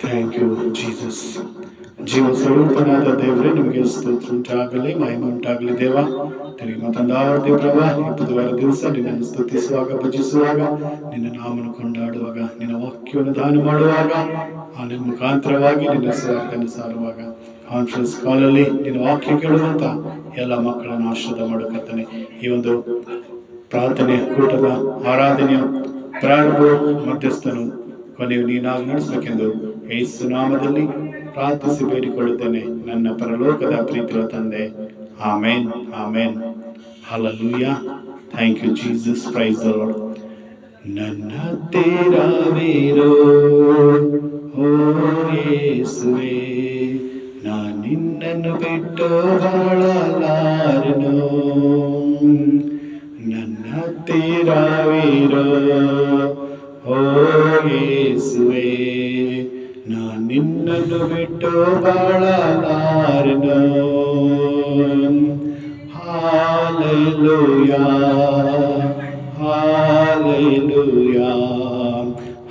Thank you Jesus. ಜೀವ ಸ್ವರೂಪನಾದ ದೇವರೇ, ನಿಮಗೆ ಸ್ತೋತ್ರ ಉಂಟಾಗಲಿ, ಮಹಿಮೆ ಉಂಟಾಗಲಿ ದೇವ. ನಿನಗೆ ಮತ್ತೊಂದಾವರ್ತಿ ಪ್ರಭಾ, ಈ ಬುಧವಾರ ದಿವಸ ನಿನ್ನನ್ನು ಸ್ತುತಿಸುವಾಗ, ಭಜಿಸುವಾಗ, ನಿನ್ನ ನಾಮನ ಕೊಂಡಾಡುವಾಗ, ನಿನ್ನ ವಾಕ್ಯವನ್ನು ದಾನ ಮಾಡುವಾಗ, ಆ ನಿನ್ನ ಮುಖಾಂತರವಾಗಿ ನಿನ್ನ ಸೇವಕನ್ನು ಸಾರುವಾಗ, ಕಾನ್ಫರೆನ್ಸ್ ಕಾಲಲ್ಲಿ ನಿನ್ನ ವಾಕ್ಯ ಕೇಳುವಂತ ಎಲ್ಲ ಮಕ್ಕಳನ್ನು ಆಶೀರ್ವಾದ ಮಾಡುತ್ತೇನೆ. ಈ ಒಂದು ಪ್ರಾರ್ಥನೆ ಕೂಟದ ಆರಾಧನೆಯ ಪ್ರಾರಂಭ ಮಧ್ಯಸ್ಥನು ಕೊನೆಯು ನೀನಾಗಿ ನಡೆಸಬೇಕೆಂದು ಯೇಸು ನಾಮದಲ್ಲಿ ಪ್ರಾರ್ಥಿಸಿ ಬೇಡಿಕೊಳ್ಳುತ್ತೇನೆ ನನ್ನ ಪರಲೋಕದ ಪ್ರೀತಿಯ ತಂದೆ. Amen, amen, hallelujah. Thank you Jesus, praise the lord. ನನ್ನ ಹತ್ತಿರವಿರೋ ಓ ಯೇಸುವೇ, ನಾನು ನಿನ್ನನ್ನು ಬಿಟ್ಟು ಬಾಳಲಾರೆನು. ನನ್ನ ಹತ್ತಿರವಿರೋ ಓ ಯೇಸುವೇ, ನಾನು ನಿನ್ನನ್ನು ಬಿಟ್ಟು ಬಾಳಲಾರೆನು. Hallelujah, hallelujah,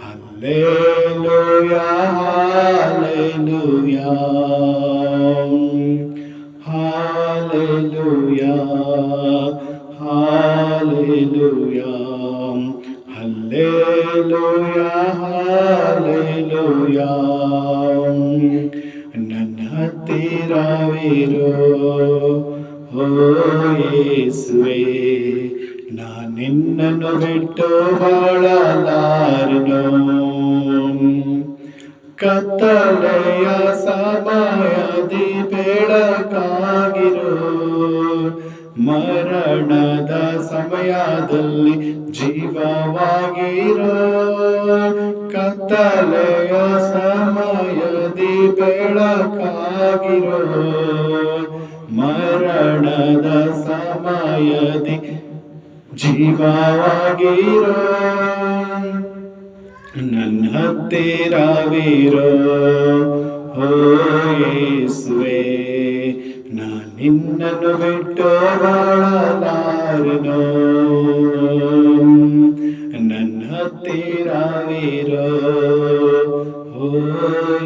hallelujah, hallelujah, hallelujah, hallelujah, hallelujah, hallelujah. ನನ್ನ ಹತ್ತಿರವಿರೋ ಓ ಯೇಸುವೇ, ನಾನು ನಿನ್ನನ್ನು ಬಿಟ್ಟು ಬಾಳಲಾರೆನು. ಕತ್ತಲೆಯ ಸಮಯದಿ ಬೆಳಕಾಗಿರೋ, ಮರಣದ ಸಮಯದಲ್ಲಿ ಜೀವವಾಗಿರೋ. ಕತ್ತಲೆಯ ಸಮಯದಿ ಬೆಳಕಾಗಿರೋ, ಮರಣದ ಸಮಯದಿ ಜೀವವಾಗಿರೋ. ನನ್ನ ಹತ್ತಿರವಿರೋ ಓ ಯೇಸುವೇ, ನಾನು ನಿನ್ನನ್ನು ಬಿಟ್ಟು ಬಾಳಲಾರೆನು. ನನ್ನ ಹತ್ತಿರವಿರೋ ಓ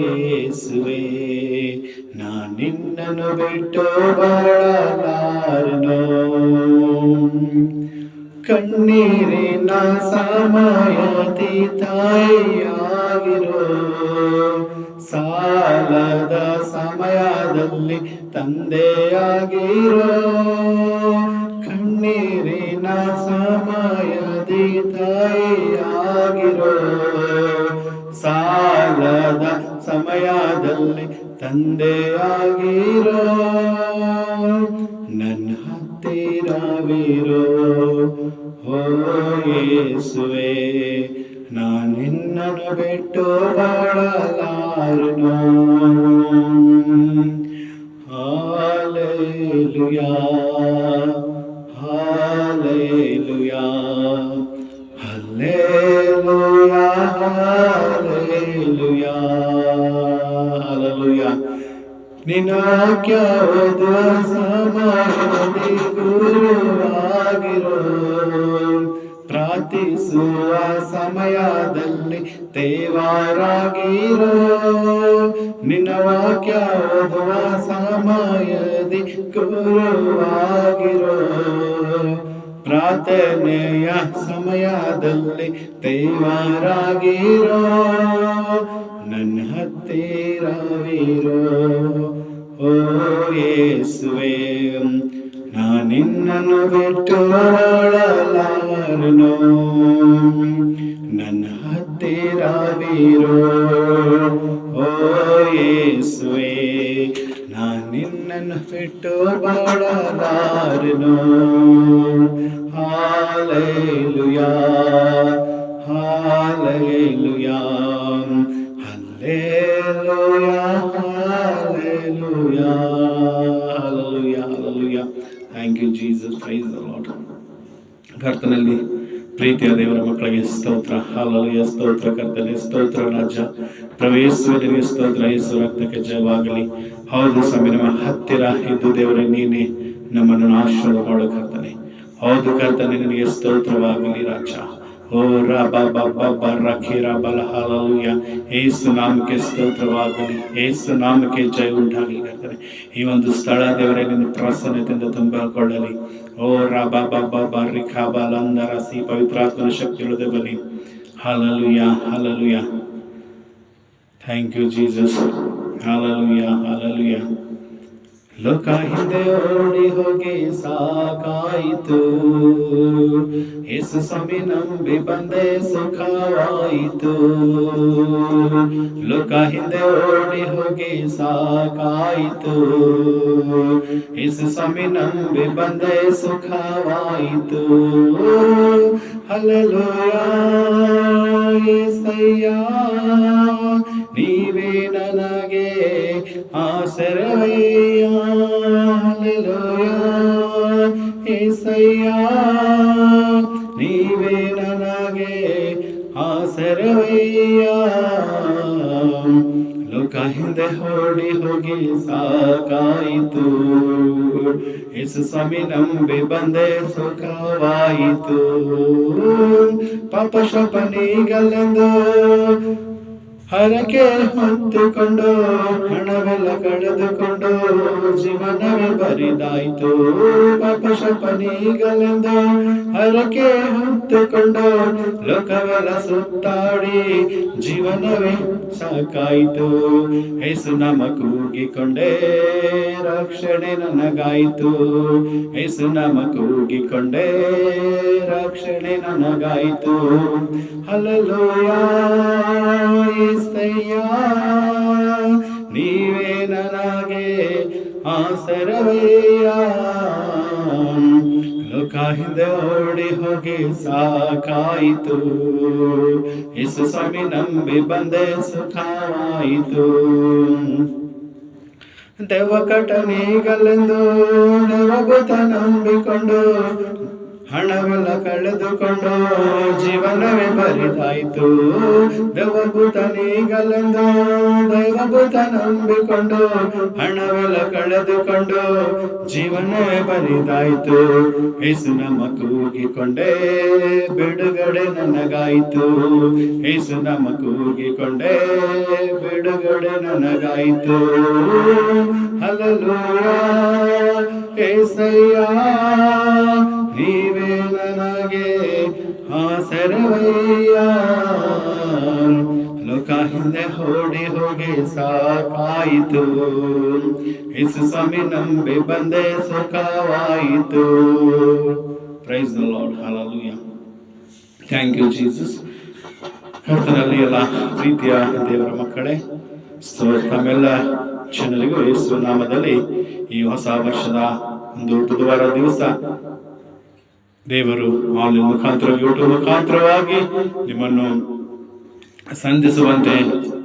ಯೇಸುವೇ, ನಾನು ನಿನ್ನನ್ನು ಬಿಟ್ಟು ಬಾಳಲಾರೆನು. ಕಣ್ಣೀರಿನ ಸಮಯದಿ ತಾಯಿಯಾಗಿರೋ, ಸಾಲದ ಸಮಯದಲ್ಲಿ ತಂದೆಯಾಗಿರೋ. ಕಣ್ಣೀರಿನ ಸಮಯದಿ ತಾಯಿಯಾಗಿರೋ, ಸಾಲದ ಸಮಯದಲ್ಲಿ ತಂದೆಯಾಗಿರೋ. ನನ್ನ ಹತ್ತಿರವಿರೋ ಓ ಯೇಸುವೇ, ನಾನು ನಿನ್ನನ್ನು ಬಿಟ್ಟು ಬಾಳಲಾರೆನು. Hallelujah, hallelujah, hallelujah, hallelujah, hallelujah. ನಿನ್ನ ವಾಕ್ಯ ಓದುವ ಸಮಯದಿ ಗುರುವಾಗಿರೋ, ಪ್ರಾರ್ಥಿಸುವ ಸಮಯದಲ್ಲಿ ದೇವರಾಗಿರೋ. ನಿನ್ನ ವಾಕ್ಯ ಓದುವ ಸಮಯದಿ ಗುರುವಾಗಿರೋ, ಪ್ರಾರ್ಥನೆಯ ಸಮಯದಲ್ಲಿ ದೇವರಾಗಿರೋ. ನನ್ನ ಹತ್ತಿರವಿರೋ ಓ ಯೇಸುವೇ, ನಾನು ನಿನ್ನನ್ನು ಬಿಟ್ಟು ಬಾಳಲಾರೆನು. ನನ್ನ ಹತ್ತಿರವಿರೋ ಓ ಯೇಸುವೇ, ನಾನು ನಿನ್ನನ್ನು ಬಿಟ್ಟು ಬಾಳಲಾರೆನು. Hallelujah, hallelujah, hallelujah, hallelujah, hallelujah, hallelujah. Thank you Jesus, praise the lord. ಕರ್ತನಲ್ಲಿ ಪ್ರೀತಿಯ ದೇವರ ಮಕ್ಕಳಿಗೆ ಸ್ತೋತ್ರ, ಹಲ್ಲೆಲೂಯಾ, ಸ್ತೋತ್ರ ಕರ್ತನೆ, ಸ್ತೋತ್ರ ರಾಜ. ಪ್ರವೇಶಿಸುವವರಿಗೆ ಸ್ತೋತ್ರ. ಯೇಸು ರಕ್ತಕ್ಕೆ ಜಯವಾಗಲಿ. ಹೌದು ಸ್ವಾಮಿ, ನಮ್ಮ ಹತ್ತಿರ ಇದ್ದು ದೇವರೇ ನೀನೇ ನಮ್ಮನ್ನು ಆಶೀರ್ವಾದ ಮಾಡು ಕರ್ತನೆ. ಹೌದು ಕರ್ತನೆ, ನಿನಗೆ ಸ್ತೋತ್ರವಾಗಲಿ ರಾಜ. ಓ ರಖೀರ ಬಲ ಹಾಲೆಲೂಯಾ. ಏಸು ನಾಮಕ್ಕೆ ಸ್ತೋತ್ರವಾಗಲಿ, ಏಸು ನಾಮಕ್ಕೆ ಜಯ ಉಂಟಾಗಲಿ ಕರ್ತನೆ. ಈ ಒಂದು ಸ್ಥಳ ದೇವರೇ ನಿನ್ನ ಪ್ರಸನ್ನತೆಯಿಂದ ತುಂಬಿಕೊಳ್ಳಲಿ. ಓ ರಿಖಾಬಲಂದರಸಿ ಪವಿತ್ರಾತ್ಮನ ಶಕ್ತಿ ಇಳಿದು ಬಲಿ. Hallelujah, hallelujah. Thank you Jesus. Hallelujah, hallelujah. ಲೋಕ ಹಿಂದೆ ಓಡಿ ಹೋಗಿ ಸಾಕಾಯಿತು, ಯೇಸು ಸ್ವಾಮಿ ನಂಬಿ ಬಂದೆ ಸುಖವಾಯಿತು. ಲೋಕ ಹಿಂದೆ ಓಡಿ ಹೋಗಿ ಸಾಕಾಯಿತು, ಯೇಸು ಸ್ವಾಮಿ ನಂಬಿ ಬಂದೆ ಸುಖವಾಯಿತು. ಹಲ್ಲೆಲೂಯಾ యేసయ్య ನೀವೇ ನನಗೆ ಆಸರವಯ್ಯ. ಹಲ್ಲೆಲೂಯಾ యేసయ్య ನೀವೇ ನನಗೆ ಆಸರವಯ್ಯ. ಲೋಕ ಹಿಂದೆ ಓಡಿ ಹೋಗಿ ಸಾಕಾಯಿತು, ಯೇಸು ಸ್ವಾಮಿ ನಂಬಿ ಬಂದೆ ಸುಖವಾಯಿತು. ಪಾಪ ಶೋಪನಿಗಲೆಂದು ಹರಕೆ ಹೊತ್ತುಕೊಂಡು ಹಣವೆಲ್ಲ ಕಳೆದುಕೊಂಡು ಜೀವನವೇ ಬರಿದಾಯಿತು. ಪಾಪ ಶೋಪನಿಗಲೆಂದು ಹರಕೆ ಹೊತ್ತುಕೊಂಡು ಲೋಕವೆಲ್ಲ ಸುತ್ತಾಡಿ ಜೀವನವೇ ಸಾಕಾಯಿತು. ಯೇಸು ನಾಮ ಕೂಗಿಕೊಂಡೆ ರಕ್ಷಣೆ ನನಗಾಯಿತು. ಯೇಸು ನಾಮ ಕೂಗಿಕೊಂಡೆ ರಕ್ಷಣೆ ನನಗಾಯಿತು. ಹಲ್ಲೆಲೂಯಾ యేసయ్య ನೀವೇ ನನಗೆ ಆಸರವಯ್ಯ. ಲೋಕ ಹಿಂದೆ ಓಡಿ ಹೋಗಿ ಸಾಕಾಯಿತು, ಯೇಸು ಸ್ವಾಮಿ ನಂಬಿ ಬಂದೆ ಸುಖವಾಯಿತು. ದೆವ್ವಕಟನಿಗಲೆಂದು ದೆವ್ವಭೂತ ನಂಬಿಕೊಂಡು ಹಣವೆಲ್ಲ ಕಳೆದುಕೊಂಡು ಜೀವನವೇ ಬರಿದಾಯಿತು. ದೆವ್ವಭೂತನಿಗಲೆಂದು ದೈವಭೂತ ನಂಬಿಕೊಂಡು ಹಣವೆಲ್ಲ ಕಳೆದುಕೊಂಡು ಜೀವನವೇ ಬರಿದಾಯಿತು. ಯೇಸು ನಾಮ ಕೂಗಿಕೊಂಡೆ ಬಿಡುಗಡೆ ನನಗಾಯಿತು. ಯೇಸು ನಾಮ ಕೂಗಿಕೊಂಡೆ ಬಿಡುಗಡೆ ನನಗಾಯಿತು. ಹಲ್ಲೆಲೂಯಾ యేసయ్య ನೀವೇ ನನಗೆ ಆಸರವಯ್ಯ. ಲೋಕ ಹಿಂದೆ ಓಡಿ ಹೋಗಿ ಸಾಕಾಯಿತು, ಯೇಸು ಸ್ವಾಮಿ ನಂಬಿ ಬಂದೆ ಸುಖವಾಯಿತು. Praise the lord. Hallelujah. Thank you Jesus. ಕರ್ತನಲ್ಲಿ ಎಲ್ಲ ಪ್ರೀತಿಯ ದೇವರ ಮಕ್ಕಳೇ, ತಮ್ಮೆಲ್ಲ ಜನರಿಗೂ ಯೇಸು ನಾಮದಲ್ಲಿ ಈ ಹೊಸ ವರ್ಷದ ಒಂದು ಬುಧವಾರ ದಿವಸ ದೇವರು ಆನ್ಲೈನ್ ಮುಖಾಂತರ ಯೂಟ್ಯೂಬ್ ಮುಖಾಂತರವಾಗಿ ನಿಮ್ಮನ್ನು ಸಂಧಿಸುವಂತೆ,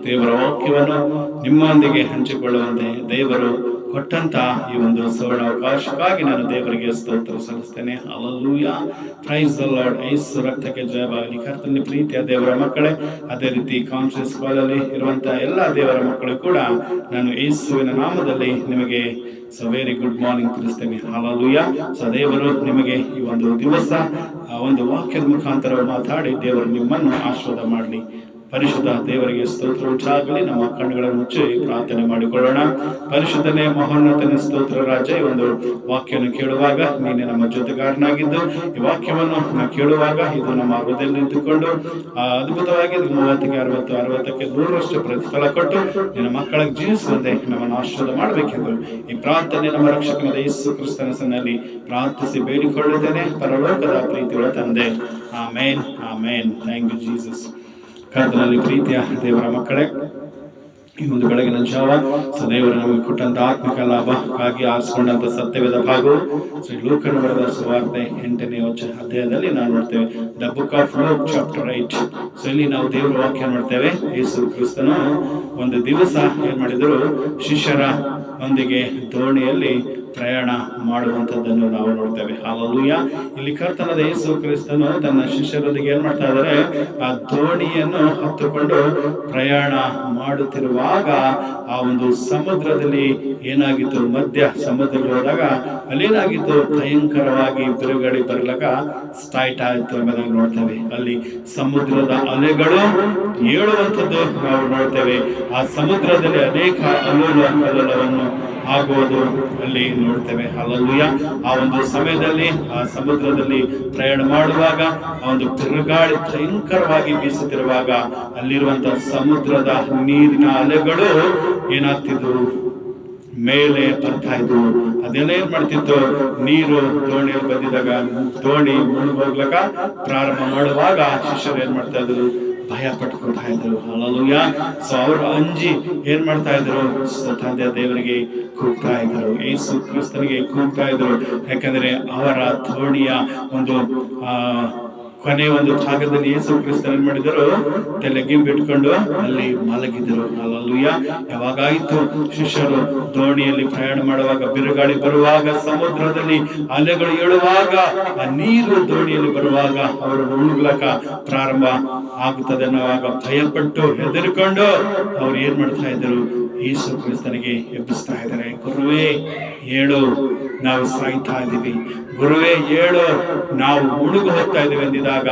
ದೇವರ ವಾಕ್ಯವನ್ನು ನಿಮ್ಮೊಂದಿಗೆ ಹಂಚಿಕೊಳ್ಳುವಂತೆ ದೇವರು ಕೊಟ್ಟಂತ ಈ ಒಂದು ಸುವರ್ಣ ಅವಕಾಶಕ್ಕಾಗಿ ನಾನು ದೇವರಿಗೆ ಸ್ತೋತ್ರ ಸಲ್ಲಿಸ್ತೇನೆ. Hallelujah. Praise the lord. Yesu ರಕ್ತಕ್ಕೆ ಜಯವಾಗಲಿ. ಕರ್ತನ ಪ್ರೀತಿಯ ದೇವರ ಮಕ್ಕಳೇ, ಅದೇ ರೀತಿ ಕಾನ್ಫರೆನ್ಸ್ ಕಾಲಲ್ಲಿ ಇರುವಂತಹ ಎಲ್ಲ ದೇವರ ಮಕ್ಕಳು ಕೂಡ ನಾನು ಯೇಸುವಿನ ನಾಮದಲ್ಲಿ ನಿಮಗೆ ವೆರಿ ಗುಡ್ ಮಾರ್ನಿಂಗ್ ತಿಳಿಸ್ತೇನೆ. ಹಲ್ಲೆಲೂಯಾ. ದೇವರು ನಿಮಗೆ ಈ ಒಂದು ದಿವಸ ಒಂದು ವಾಕ್ಯದ ಮುಖಾಂತರ ಮಾತಾಡಿ ದೇವರು ನಿಮ್ಮನ್ನು ಆಶೀರ್ವಾದ ಮಾಡಲಿ. ಪರಿಶುದ್ಧ ದೇವರಿಗೆ ಸ್ತೋತ್ರ ಉಂಟಾಗಲಿ. ನಮ್ಮ ಕಣ್ಣುಗಳನ್ನು ಮುಚ್ಚಿ ಪ್ರಾರ್ಥನೆ ಮಾಡಿಕೊಳ್ಳೋಣ. ಪರಿಶುದ್ಧನೇ ಮಹೋನ್ನತನೇ ಸ್ತೋತ್ರ ರಾಜ, ಈ ಒಂದು ವಾಕ್ಯವನ್ನು ಕೇಳುವಾಗ ನೀನೆ ನಮ್ಮ ಜೊತೆಗಾರನಾಗಿದ್ದು ಈ ವಾಕ್ಯವನ್ನು ನಾವು ಕೇಳುವಾಗ ಇದು ನಮ್ಮ ಹೃದಯದಲ್ಲಿ ನಿಂತುಕೊಂಡು ಅದ್ಭುತವಾಗಿ 30ಕ್ಕೆ 60ಕ್ಕೆ 100ರಷ್ಟು ಪ್ರತಿಫಲ ಕೊಟ್ಟು ನಿನ್ನ ಮಕ್ಕಳಿಗೆ ಜೀವಿಸುವಂತೆ ನಮ್ಮನ್ನು ಆಶೀರ್ವಾದ ಮಾಡಬೇಕೆಂದು ಈ ಪ್ರಾರ್ಥನೆ ನಮ್ಮ ರಕ್ಷಕನಾದ ಯೇಸು ಕ್ರಿಸ್ತನ ಹೆಸರಿನಲ್ಲಿ ಪ್ರಾರ್ಥಿಸಿ ಬೇಡಿಕೊಳ್ಳುತ್ತೇನೆ. ಪರಲೋಕದ ಪ್ರೀತಿಗಳ ತಂದೆ. Amen, amen. Thank you Jesus. ಕರ್ತನಲ್ಲಿ ಪ್ರೀತಿಯ ದೇವರ ಮಕ್ಕಳೇ, ಈ ಒಂದು ಬೆಳಗಿನ ಜಾವ ದೇವರು ನಮಗೆ ಕೊಟ್ಟಂತ ಆತ್ಮಿಕ ಲಾಭಕ್ಕಾಗಿ ಆರಿಸಿಕೊಂಡಂತ ಸತ್ಯವೇದ ಭಾಗವು ಶ್ರೀ ಲೂಕನ ಬರೆದ ಸುವಾರ್ತೆ 8ನೇ ಅಧ್ಯಾಯದಲ್ಲಿ ನಾವು ನೋಡ್ತೇವೆ. The book of luke chapter 8. ಇಲ್ಲಿ ನಾವು ದೇವರ ವಾಕ್ಯ ನೋಡ್ತೇವೆ. ಯೇಸು ಕ್ರಿಸ್ತನು ಒಂದು ದಿವಸ ಏನ್ ಮಾಡಿದ್ರು, ಶಿಷ್ಯರ ಒಂದಿಗೆ ದೋಣಿಯಲ್ಲಿ ಪ್ರಯಾಣ ಮಾಡುವಂಥದ್ದನ್ನು ನಾವು ನೋಡ್ತೇವೆ. ಹಲ್ಲೆಲೂಯಾ. ಇಲ್ಲಿ ಕರ್ತನಾದ ಯೇಸು ಕ್ರಿಸ್ತನು ತನ್ನ ಶಿಷ್ಯರೊಂದಿಗೆ ಏನ್ ಮಾಡ್ತಾ ಇದ್ದಾರೆ, ಆ ದೋಣಿಯನ್ನು ಹತ್ತುಕೊಂಡು ಪ್ರಯಾಣ ಮಾಡುತ್ತಿರುವಾಗ ಆ ಒಂದು ಸಮುದ್ರದಲ್ಲಿ ಏನಾಗಿತ್ತು, ಮಧ್ಯ ಸಮುದ್ರದಲ್ಲಿ ಹೋದಾಗ ಅಲ್ಲೇನಾಗಿತ್ತು, ಭಯಂಕರವಾಗಿ ಬಿರುಗಾಳಿ ಬರಲಾಗ ಸ್ಟಾರ್ಟ್ ಆಯಿತು ಎಂಬುದಾಗಿ ನೋಡ್ತೇವೆ. ಅಲ್ಲಿ ಸಮುದ್ರದ ಅಲೆಗಳು ಏಳುವಂಥದ್ದು ನಾವು ನೋಡ್ತೇವೆ. ಆ ಸಮುದ್ರದಲ್ಲಿ ಅನೇಕ ಅಲ್ಲೋಲವನ್ನು ಆಗುವುದು ಅಲ್ಲಿ ನೋಡ್ತೇವೆ. ಹಲ್ಲೆಲೂಯಾ. ಆ ಒಂದು ಸಮಯದಲ್ಲಿ ಆ ಸಮುದ್ರದಲ್ಲಿ ಪ್ರಯಾಣ ಮಾಡುವಾಗ ಆ ಒಂದು ಬಿರುಗಾಳಿ ಭಯಂಕರವಾಗಿ ಬೀಸುತ್ತಿರುವಾಗ ಅಲ್ಲಿರುವಂತಹ ಸಮುದ್ರದ ನೀರಿನ ಅಲೆಗಳು ಏನಾಗ್ತಿದ್ವು, ಮೇಲೆ ಬರ್ತಾ ಇದ್ವು. ಅದೆಲ್ಲ ಏನ್ ಮಾಡ್ತಿತ್ತು, ನೀರು ದೋಣಿಯಲ್ಲಿ ಬಂದಿದಾಗ ದೋಣಿ ಮುಳುಗೋಗ್ಲಕ ಪ್ರಾರಂಭ ಮಾಡುವಾಗ ಶಿಷ್ಯರು ಏನ್ ಮಾಡ್ತಾ ಇದ್ರು, ಭಯ ಪಟ್ಕೊಳ್ತಾ ಇದ್ರು. ಹಲ್ಲೆಲೂಯಾ. ಸೊ ಅವರು ಅಂಜಿ ಏನ್ ಮಾಡ್ತಾ ಇದ್ರು, ತಂದೆ ದೇವರಿಗೆ ಕೂಗ್ತಾ ಇದ್ರು, ಯೇಸು ಕ್ರಿಸ್ತನಿಗೆ ಕೂಗ್ತಾ ಇದ್ರು. ಯಾಕಂದ್ರೆ ಅವರ ದೋಣಿಯ ಒಂದು ಕೊನೆ ಒಂದು ಭಾಗದಲ್ಲಿ ಯೇಸು ಕ್ರಿಸ್ತನ ಏನ್ ಮಾಡಿದರು, ತಲೆಗೆ ಬಿಟ್ಕೊಂಡು ಅಲ್ಲಿ ಮಲಗಿದರು. ಹಲ್ಲೆಲೂಯಾ. ಯಾವಾಗಾಯಿತು ಶಿಷ್ಯರು ದೋಣಿಯಲ್ಲಿ ಪ್ರಯಾಣ ಮಾಡುವಾಗ ಬಿರುಗಾಳಿ ಬರುವಾಗ ಸಮುದ್ರದಲ್ಲಿ ಅಲೆಗಳು ಏಳುವಾಗ ಆ ನೀರು ದೋಣಿಯಲ್ಲಿ ಬರುವಾಗ ಅವರು ಮುಳುಗ್ಲಕ ಪ್ರಾರಂಭ ಆಗುತ್ತದೆ ಅನ್ನುವಾಗ ಭಯಪಟ್ಟು ಹೆದರಿಕೊಂಡು ಅವ್ರು ಏನ್ ಮಾಡ್ತಾ ಇದ್ರು, ಯೇಸು ಕ್ರಿಸ್ತನಿಗೆ ಎಬ್ಬಿಸ್ತಾ ಇದ್ದಾರೆ. ಗುರುವೇ ಏಳು, ನಾವು ಸಾಯ್ತಾ ಇದ್ದೀವಿ. ಗುರುವೇ ಏಳು, ನಾವು ಮುಳುಗು ಹೋಗ್ತಾ ಇದ್ದೀವಿ ಎಂದಿದಾಗ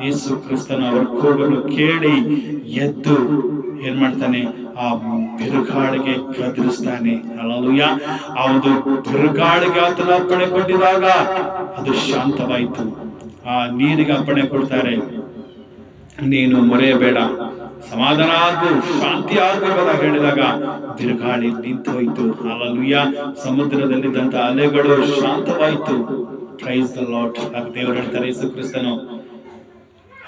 ಯೇಸು ಕ್ರಿಸ್ತನ ಅವರ ಕೂಗನ್ನು ಕೇಳಿ ಎದ್ದು ಏನ್ ಮಾಡ್ತಾನೆ, ಆ ಬಿರುಗಾಳಿಗೆ ಗದರಿಸ್ತಾನೆ. ಹಲ್ಲೆಲೂಯಾ. ಆ ಒಂದು ಬಿರುಗಾಳಿಗೆ ಆತನ ಅಪ್ಪಣೆ ಕೊಟ್ಟಿದಾಗ ಅದು ಶಾಂತವಾಯಿತು. ಆ ನೀರಿಗೆ ಅಪ್ಪಣೆ ಕೊಡ್ತಾರೆ, ನೀನು ಮೊರೆಯಬೇಡ, ಸಮಾಧಾನ ಆಗು, ಶಾಂತಿ ಆಗು ಹೇಳಿದಾಗ ಬಿರುಗಾಳಿ ನಿಂತೋಯ್ತು. ಹಲ್ಲೆಲೂಯಾ. ಸಮುದ್ರದಲ್ಲಿದ್ದಂತ ಅಲೆಗಳು ಶಾಂತವಾಯಿತು. Price the lord. ದೇವರು ಹೇಳ್ತಾರೆ, ಯೇಸು ಕ್ರಿಸ್ತನು,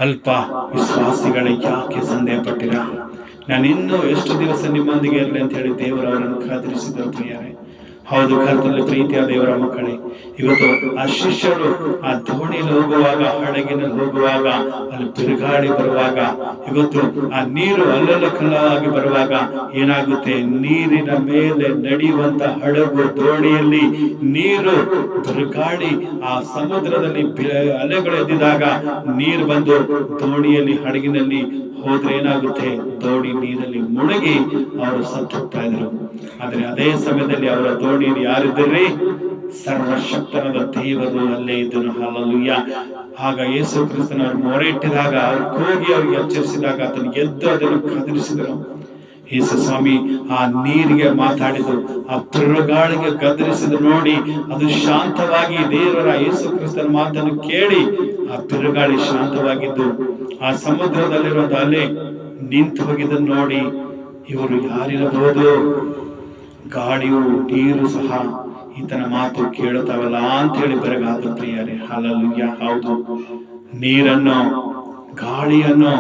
ಅಲ್ಪ ವಿಶ್ವಾಸಿಗಳೇ ಯಾಕೆ ಸಂದೇಹ ಪಟ್ಟಿರ, ನಾನು ಇನ್ನೂ ಎಷ್ಟು ದಿವಸ ನಿಮ್ಮೊಂದಿಗೆ ಇರಲಿ ಅಂತ ಹೇಳಿ ದೇವರು ಅವರನ್ನು ಕಾದಿರಿಸಿದರು. ಪ್ರಿಯರೇ, ಹೌದು, ಕರ್ತನಲ್ಲಿ ಪ್ರೀತಿಯ ದೇವರ ಮಕ್ಕಳೇ, ಇವತ್ತು ಆ ಶಿಷ್ಯರು ಆ ದೋಣಿಯಲ್ಲಿ ಹೋಗುವಾಗ, ಹಡಗಿನಲ್ಲಿ ಹೋಗುವಾಗ ಅಲ್ಲಿ ಬಿರುಗಾಳಿ ಬರುವಾಗ, ಇವತ್ತು ಆ ನೀರು ಅಲ್ಲೆಲ್ಲ ಕಲ್ಲವಾಗಿ ಬರುವಾಗ ಏನಾಗುತ್ತೆ, ನೀರಿನ ಮೇಲೆ ನಡೆಯುವಂತ ಹಡಗು ದೋಣಿಯಲ್ಲಿ ನೀರು ಬಿರುಗಾಳಿ ಆ ಸಮುದ್ರದಲ್ಲಿ ಅಲೆಗಳು ಎದ್ದಿದಾಗ ನೀರು ಬಂದು ದೋಣಿಯಲ್ಲಿ ಹಡಗಿನಲ್ಲಿ ಹೋದ್ರೆ ಏನಾಗುತ್ತೆ, ದೋಣಿ ನೀರಲ್ಲಿ ಮುಳುಗಿ ಅವರು ಸತ್ತು ಹೋಗ್ತಾ ಇದ್ರು. ಆದ್ರೆ ಅದೇ ಸಮಯದಲ್ಲಿ ಅವರ ದೋಣಿಯಲ್ಲಿ ಯಾರಿದ್ರಿ, ಸರ್ವಶಕ್ತನಾದ ದೇವರು ಅಲ್ಲೇ ಇದ್ದನು. ಹಲ್ಲೆಲೂಯಾ. ಆಗ ಯೇಸು ಕ್ರಿಸ್ತನವರು ಮೊರೆ ಇಟ್ಟಿದಾಗ, ಅವ್ರು ಕೂಗಿ ಅವ್ರಿಗೆ ಎಚ್ಚರಿಸಿದಾಗ ಆತನಿಗೆ ಎದ್ದು ಅದನ್ನು ಗದರಿಸಿದರು. ಯೇಸು ಸ್ವಾಮಿ ಆ ನೀರಿಗೆ ಮಾತಾಡಿದ್ರು, ಆ ಬಿರುಗಾಳಿಗೆ ಗದರಿಸಿದ್ರು. ನೋಡಿ, ಅದು ಶಾಂತವಾಗಿ ದೇವರ ಯೇಸು ಕ್ರಿಸ್ತನ ಮಾತನ್ನು ಕೇಳಿ ಆ ಬಿರುಗಾಳಿ ಶಾಂತವಾಗಿದ್ದು ಆ ಸಮುದ್ರದಲ್ಲಿರುವಂತ ಅಲೆ ನಿಂತು ಹೋಗಿದ್ದನ್ನು ನೋಡಿ ಇವರು ಯಾರಿರಬಹುದು, ಗಾಳಿಯು ನೀರು ಸಹ ಈತನ ಮಾತು ಕೇಳುತ್ತಾವಲ್ಲ ಅಂತ ಹೇಳಿ ಬೆರಗಾದ ಪ್ರಿಯರೇ. ಹಲ್ಲೆಲೂಯಾ. ಹೌದು, ನೀರನ್ನು, ಗಾಳಿಯನ್ನು,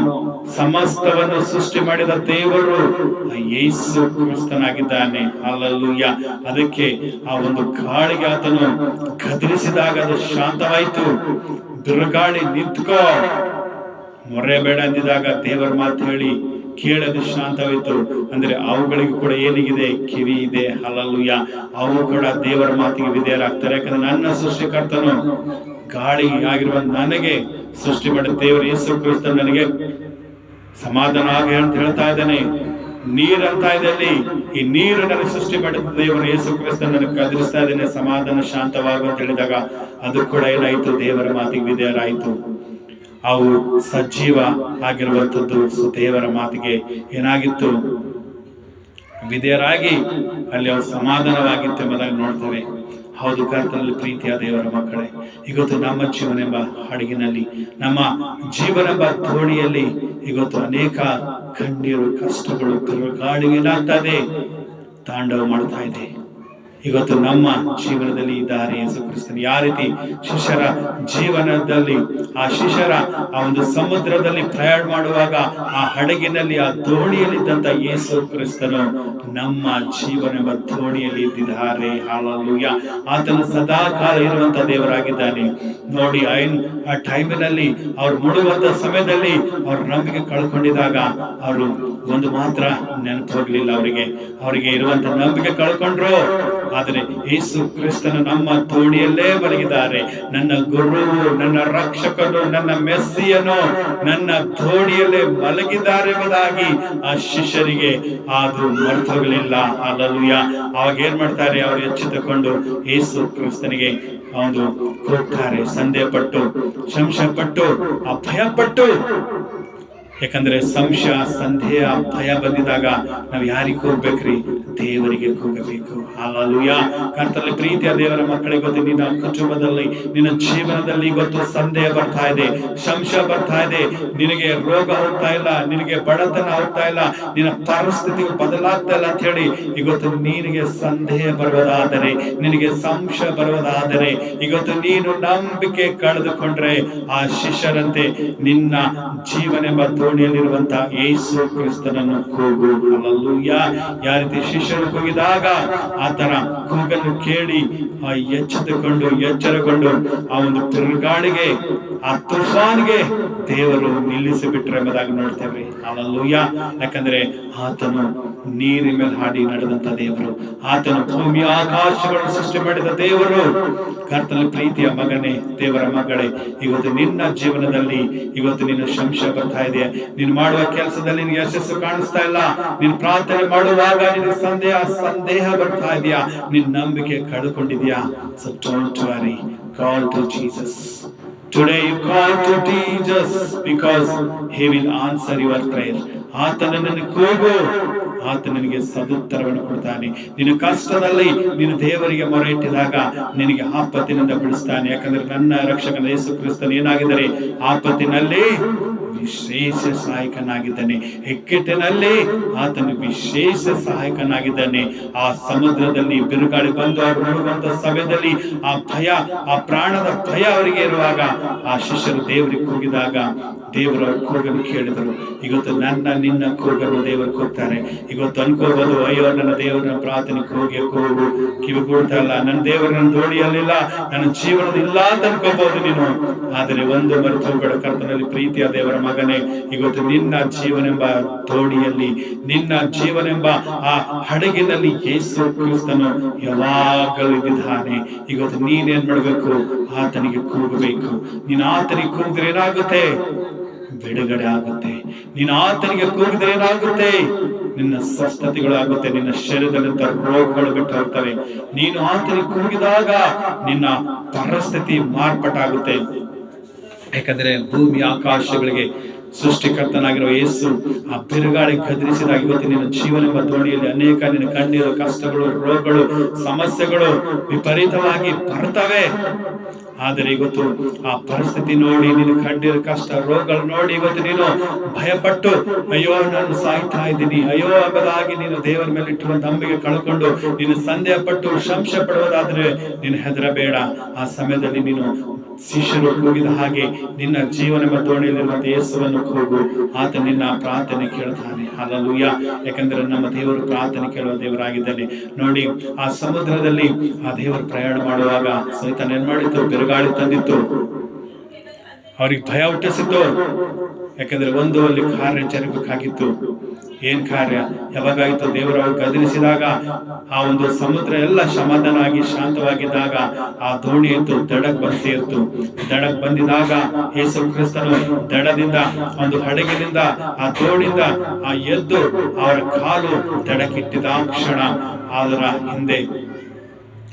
ಸಮಸ್ತವನ್ನು ಸೃಷ್ಟಿ ಮಾಡಿದ ದೇವರು ಯೇಸು ಕ್ರಿಸ್ತನಾಗಿದ್ದಾನೆ. ಹಲ್ಲೆಲೂಯಾ. ಅದಕ್ಕೆ ಆ ಒಂದು ಗಾಳಿಗೆ ಆತನು ಗದರಿಸಿದಾಗ ಅದು ಶಾಂತವಾಯಿತು. ಬಿರುಗಾಳಿ ನಿಂತ್ಕೋ, ಮೊರೆ ಬೇಡ ಅಂದಿದಾಗ ದೇವರ ಮಾತು ಹೇಳಿ ಕೇಳದು ಶಾಂತವಾಯಿತು. ಅಂದ್ರೆ ಅವುಗಳಿಗೂ ಕೂಡ ಏನಿಗಿದೆ, ಕಿವಿ ಇದೆ. ಹಲ್ಲೆಲೂಯಾ. ಅವು ಕೂಡ ದೇವರ ಮಾತಿಗೆ ವಿಧೇಯರಾಗ್ತಾರೆ. ಯಾಕಂದ್ರೆ ನನ್ನ ಸೃಷ್ಟಿಕರ್ತನು ಗಾಳಿ ಆಗಿರುವ ನನಗೆ ಸೃಷ್ಟಿ ಮಾಡಿದ ದೇವರು ಯೇಸು ಕ್ರಿಸ್ತ ನನಗೆ ಸಮಾಧಾನ ಆಗಿ ಅಂತ ಹೇಳ್ತಾ ಇದ್ದಾನೆ. ನೀರಂತ ಇದೆ, ಈ ನೀರು ನನಗೆ ಸೃಷ್ಟಿ ಮಾಡಿದ ದೇವರು ಯೇಸು ಕ್ರಿಸ್ತ ನನಗೆ ಗದರಿಸ್ತಾ ಇದ್ದೇನೆ, ಸಮಾಧಾನ ಶಾಂತವಾಗು ಅಂತ ಹೇಳಿದಾಗ ಅದು ಕೂಡ ಏನಾಯ್ತು, ದೇವರ ಮಾತಿಗೆ ವಿಧೇಯರಾಯಿತು. ಅವು ಸಜೀವ ಆಗಿರುವಂಥದ್ದು ದೇವರ ಮಾತಿಗೆ ಏನಾಗಿತ್ತು, ವಿಧೇಯರಾಗಿ ಅಲ್ಲಿ ಅವು ಸಮಾಧಾನವಾಗಿತ್ತು ಎಂಬುದಾಗಿ ನೋಡ್ತೇವೆ. ಹೌದು, ಕರ್ತನಲ್ಲಿ ಪ್ರೀತಿಯ ದೇವರ ಮಕ್ಕಳೇ, ಇವತ್ತು ನಮ್ಮ ಜೀವನೆಂಬ ಹಡಗಿನಲ್ಲಿ, ನಮ್ಮ ಜೀವನೆಂಬ ದೋಣಿಯಲ್ಲಿ ಇವತ್ತು ಅನೇಕ ಕಣ್ಣೀರು, ಕಷ್ಟಗಳು, ಬಿರುಗಾಳಿ ಏನಾಗ್ತದೆ, ತಾಂಡವ ಮಾಡ್ತಾ ಇದೆ. ಇವತ್ತು ನಮ್ಮ ಜೀವನದಲ್ಲಿ ಇದ್ದಾರೆ ಯೇಸು ಕ್ರಿಸ್ತನು. ಯಾವ ರೀತಿ ಶಿಷ್ಯರ ಜೀವನದಲ್ಲಿ ಆ ಶಿಷ್ಯರ ಆ ಒಂದು ಸಮುದ್ರದಲ್ಲಿ ಪ್ರಯಾಣ ಮಾಡುವಾಗ ಆ ಹಡಗಿನಲ್ಲಿ, ಆ ದೋಣಿಯಲ್ಲಿದ್ದಂತ ಯೇಸು ಕ್ರಿಸ್ತನು ನಮ್ಮ ಜೀವನ ದೋಣಿಯಲ್ಲಿ ಇದ್ದಿದ್ದಾರೆ. ಹಲ್ಲೆಲೂಯಾ. ಆತನು ಸದಾ ಕಾಲ ಇರುವಂತ ದೇವರಾಗಿದ್ದಾನೆ. ನೋಡಿ, ಆ ಟೈಮಿನಲ್ಲಿ ಅವ್ರು ಮುಳುಗುವಂತ ಸಮಯದಲ್ಲಿ ಅವ್ರ ನಂಬಿಕೆ ಕಳ್ಕೊಂಡಿದಾಗ ಅವರು ಒಂದು ಮಾತ್ರ ನೆನಪು ಹೋಗ್ಲಿಲ್ಲ. ಅವರಿಗೆ ಇರುವಂತ ನಂಬಿಕೆ ಕಳ್ಕೊಂಡ್ರು. ಆದರೆ ಯೇಸು ಕ್ರಿಸ್ತನು ನಮ್ಮ ದೋಣಿಯಲ್ಲೇ ಮಲಗಿದ್ದಾರೆ. ನನ್ನ ಗುರುವು, ನನ್ನ ರಕ್ಷಕನು, ನನ್ನ ಮೆಸ್ಸಿಯನು ನನ್ನ ದೋಣಿಯಲ್ಲೇ ಮಲಗಿದ್ದಾರೆ ಎಂಬುದಾಗಿ ಆ ಶಿಷ್ಯರಿಗೆ ಅದು ಮರೆತೋಗಲಿಲ್ಲ. ಹಲ್ಲೆಲೂಯ. ಅವಾಗ ಏನ್ ಮಾಡ್ತಾರೆ, ಅವರು ಎಚ್ಚೆತ್ತುಕೊಂಡು ಯೇಸು ಕ್ರಿಸ್ತನಿಗೆ ಒಂದು ಕೂಗ್ತಾರೆ. ಸಂದೇಹ ಪಟ್ಟು, ಸಂಶಯ ಪಟ್ಟು, ಭಯ ಪಟ್ಟು. ಯಾಕಂದ್ರೆ ಸಂಶಯ, ಸಂದೇಹ, ಭಯ ಬಂದಿದಾಗ ನಾವು ಯಾರಿಗೆ ಹೋಗ್ಬೇಕ್ರಿ? ದೇವರಿಗೆ ಹೋಗಬೇಕು. ಹಲ್ಲೆಲೂಯಾ. ಕರ್ತನಲ್ಲಿ ಪ್ರೀತಿಯ ದೇವರ ಮಕ್ಕಳಿಗೆ ಗೊತ್ತು, ನಿನ್ನ ಕುಟುಂಬದಲ್ಲಿ, ನಿನ್ನ ಜೀವನದಲ್ಲಿ ಗೊತ್ತು ಸಂದೇಹ ಬರ್ತಾ ಇದೆ, ಸಂಶಯ ಬರ್ತಾ ಇದೆ, ನಿನಗೆ ರೋಗ ಹೋಗ್ತಾ ಇಲ್ಲ, ನಿನಗೆ ಬಡತನ ಹೋಗ್ತಾ ಇಲ್ಲ, ನಿನ್ನ ಪರಿಸ್ಥಿತಿ ಬದಲಾಗ್ತಾ ಇಲ್ಲ ಅಂತ ಹೇಳಿ ಇವತ್ತು ನಿನಗೆ ಸಂದೇಹ ಬರುವುದಾದರೆ, ನಿನಗೆ ಸಂಶಯ ಬರುವುದಾದರೆ, ಇವತ್ತು ನೀನು ನಂಬಿಕೆ ಕಳೆದುಕೊಂಡ್ರೆ ಆ ಶಿಷ್ಯರಂತೆ ನಿನ್ನ ಜೀವನೆಂಬ ದೋಣಿಯಲ್ಲಿರುವಂತ ಯೇಸು ಕ್ರಿಸ್ತನನ್ನು ಕೂಗು. ಹಲ್ಲೆಲೂಯಾ. ಯಾವ ರೀತಿ ಶಿಷ್ಯರು ಕೂಗಿದಾಗ ಆತನ ಕೂಗನ್ನು ಕೇಳಿ ಎಚ್ಚರಗೊಂಡು ಆ ಒಂದು ತಿರುಗಾಳಿಗೆ, ಆ ತುಫಾನ್ಗೆ ದೇವರು ನಿಲ್ಲಿಸಿ ಬಿಟ್ರು ಎಂಬುದಾಗಿ ನೋಡ್ತೇವೆ. ಹಲ್ಲೆಲೂಯಾ. ಯಾಕಂದ್ರೆ ಆತನು ನೀರಿನ ಮೇಲೆ ಹಾಡಿ ನಡೆದಂತ ದೇವರು, ಆತನು ಭೂಮಿ ಆಕಾಶಗಳನ್ನು ಸೃಷ್ಟಿ ಮಾಡಿದ ದೇವರು. ಕರ್ತನ ಪ್ರೀತಿಯ ಮಗನೇ, ದೇವರ ಮಗಳೇ, ಇವತ್ತು ನಿನ್ನ ಜೀವನದಲ್ಲಿ ಇವತ್ತು ನಿನ್ನ ಸಂಶಯ ಬರ್ತಾ ಇದೆ, ನೀನು ಮಾಡುವ ಕೆಲಸದಲ್ಲಿ ನಿನಗೆ ಯಶಸ್ಸು ಕಾಣಿಸ್ತಾ ಇಲ್ಲ, ನೀನು ಪ್ರಾರ್ಥನೆ ಮಾಡುವಾಗ ನಿನಗೆ ಸಂದೇಹ ಬರ್ತಾ ಇದೆಯಾ, ನಿನ್ನ ನಂಬಿಕೆ ಕಳೆದುಕೊಂಡಿದ್ಯಾ? So don't worry, call to Jesus. Today you call to Jesus because he will answer your prayer. ಆತನನ್ನು ಕೂಗು, ಆತ ನಿನಗೆ ಸದುತ್ತರವನ್ನು ಕೊಡ್ತಾನೆ. ನಿನ್ನ ಕಷ್ಟದಲ್ಲಿ ನೀನು ದೇವರಿಗೆ ಮೊರೆ ಇಟ್ಟಿದಾಗ ನಿನಗೆ ಆಪತ್ತಿನಿಂದ ಬಿಡಿಸ್ತಾನೆ. ಯಾಕಂದ್ರೆ ನನ್ನ ರಕ್ಷಕನ ಯೇಸು ಕ್ರಿಸ್ತನು ಏನಾಗಿದ್ದಾರೆ? ಆಪತ್ತಿನಲ್ಲಿ ವಿಶೇಷ ಸಹಾಯಕನಾಗಿದ್ದಾನೆ. ಇಕ್ಕಟ್ಟಿನಲ್ಲಿ ಆತನು ವಿಶೇಷ ಸಹಾಯಕನಾಗಿದ್ದಾನೆ. ಆ ಸಮುದ್ರದಲ್ಲಿ ಬಿರುಗಾಳಿ ಬಂದು ಅವರು ನೋಡುವಂತ ಸಮಯದಲ್ಲಿ ಆ ಭಯ, ಆ ಪ್ರಾಣದ ಭಯ ಅವರಿಗೆ ಇರುವಾಗ ಆ ಶಿಷ್ಯರು ದೇವರಿಗೆ ಕೂಗಿದಾಗ ದೇವರ ಕೂಗನ್ನು ಕೇಳಿದರು. ಇವತ್ತು ನಿನ್ನ ಕೂಗನ್ನು ದೇವರು ಕೂಗ್ತಾರೆ. ಇವತ್ತು ಅನ್ಕೋಬಹುದು, ಅಯ್ಯೋ ನನ್ನ ದೇವರನ್ನ ಪ್ರಾರ್ಥನೆ ಕೂಗು ಕಿವಿಗೂಡ್ತಾ ಇಲ್ಲ, ನನ್ನ ದೇವರು ನನ್ನ ದೋಣಿಯಲ್ಲಿಲ್ಲ, ನನ್ನ ಜೀವನದ ಇಲ್ಲ ಅಂತ ಅನ್ಕೋಬಹುದು ನೀನು. ಆದರೆ ಒಂದು ಮರೆತು ಹೋಗಬೇಡ, ಕರ್ತನಲ್ಲಿ ಪ್ರೀತಿಯ ದೇವರ ಮಗನೇ, ಇವತ್ತು ನಿನ್ನ ಜೀವನೆಂಬ ದೋಣಿಯಲ್ಲಿ, ನಿನ್ನ ಜೀವನೆಂಬ ಆ ಹಡಗಿನಲ್ಲಿ ಯೇಸು ಕ್ರಿಸ್ತನು ಯಾವಾಗಲೂ ಇದ್ದಾನೆ. ಇವತ್ತು ನೀನೇನ್ ಮಾಡ್ಬೇಕು? ಆತನಿಗೆ ಕೂಗಬೇಕು. ನೀನು ಆತನಿಗೆ ಕೂಗಿದ್ರೆ ಏನಾಗುತ್ತೆ? ಬಿಡುಗಡೆ ಆಗುತ್ತೆ. ನೀನು ಆತನಿಗೆ ಕೂಗಿದ್ರೆ ಏನಾಗುತ್ತೆ? ನಿನ್ನ ಸ್ವಸ್ಥತೆಗಳಾಗುತ್ತೆ, ನಿನ್ನ ಶರೀರದಲ್ಲಿದ್ದ ರೋಗಗಳು ಬಿಟ್ಟು ಹೋಗ್ತವೆ. ನೀನು ಆತನಿಗೆ ಕೂಗಿದಾಗ ನಿನ್ನ ಪರಿಸ್ಥಿತಿ ಮಾರ್ಪಾಟಾಗುತ್ತೆ. ಯಾಕಂದ್ರೆ ಭೂಮಿ ಆಕಾಶಗಳಿಗೆ ಸೃಷ್ಟಿಕರ್ತನಾಗಿರುವ ಯೇಸು ಆ ಬಿರುಗಾಳಿ ಗದರಿಸಿದಾಗ ಇವತ್ತು ನಿನ್ನ ಜೀವನೆಂಬ ದೋಣಿಯಲ್ಲಿ ಅನೇಕ ನಿನ್ನ ಕಣ್ಣೀರು, ಕಷ್ಟಗಳು, ರೋಗಗಳು, ಸಮಸ್ಯೆಗಳು ವಿಪರೀತವಾಗಿ ಬರ್ತವೆ. ಆದರೆ ಇವತ್ತು ಆ ಪರಿಸ್ಥಿತಿ ನೋಡಿ, ನಿನ್ನ ಕಣ್ಣೀರು, ಕಷ್ಟ, ರೋಗಗಳು ನೋಡಿ ಇವತ್ತು ನೀನು ಭಯಪಟ್ಟು ಅಯ್ಯೋ ನಾನು ಸಾಯ್ತಾ ಇದ್ದೀನಿ, ಅಯ್ಯೋ ಎಂಬುದಾಗಿ ನೀನು ದೇವರ ಮೇಲೆ ಇಟ್ಟಿರುವ ನಂಬಿಕೆ ಕಳ್ಕೊಂಡು ನೀನು ಸಂದೇಹ ಪಟ್ಟು ಸಂಶಯ ಪಡುವುದಾದ್ರೆ ನೀನು ಹೆದರಬೇಡ. ಆ ಸಮಯದಲ್ಲಿ ನೀನು ಶಿಷ್ಯರು ಕೂಗಿದ ಹಾಗೆ ನಿನ್ನ ಜೀವನೆಂಬ ದೋಣಿಯಲ್ಲಿರುವಂತ ಯೇಸುವನ್ನು ಕೂಗು. ಆತ ನಿನ್ನ ಪ್ರಾರ್ಥನೆ ಕೇಳ್ತಾನೆ. ಹಲ್ಲೆಲೂಯಾ. ಯಾಕಂದ್ರೆ ನಮ್ಮ ದೇವರು ಪ್ರಾರ್ಥನೆ ಕೇಳುವ ದೇವರಾಗಿದ್ದಾನೆ. ನೋಡಿ, ಆ ಸಮುದ್ರದಲ್ಲಿ ಆ ದೇವರು ಪ್ರಯಾಣ ಮಾಡುವಾಗ ಸೈತಾನ ಏನ್ ಮಾಡಿತ್ತು? ಬಿರುಗಾಳಿ ತಂದಿತ್ತು, ಅವ್ರಿಗೆ ಭಯ ಹುಟ್ಟಿಸಿತ್ತು. ಯಾಕಂದ್ರೆ ಒಂದು ಅಲ್ಲಿ ಕಾರ್ಯ ಜರಗಬೇಕಾಗಿತ್ತು. ಏನ್ ಕಾರ್ಯ? ಯಾವಾಗಾಯ್ತು? ದೇವರು ಗದರಿಸಿದಾಗ ಆ ಒಂದು ಸಮುದ್ರ ಎಲ್ಲ ಸಮಾಧಾನ ಆಗಿ ಶಾಂತವಾಗಿದ್ದಾಗ ಆ ದೋಣಿ ಇತ್ತು ದಡಕ್ ಬಂದು ಸೇರ್ತು. ದಡಕ್ ಬಂದಿದಾಗ ಯೇಸು ಕ್ರಿಸ್ತನು ದಡದಿಂದ ಒಂದು ಹಡಗಿನಿಂದ ಆ ದೋಣಿಯಿಂದ ಆ ಎದ್ದು ಅವರ ಕಾಲು ದಡಕ್ಕಿಟ್ಟಿದ ಕ್ಷಣ ಅದರ ಹಿಂದೆ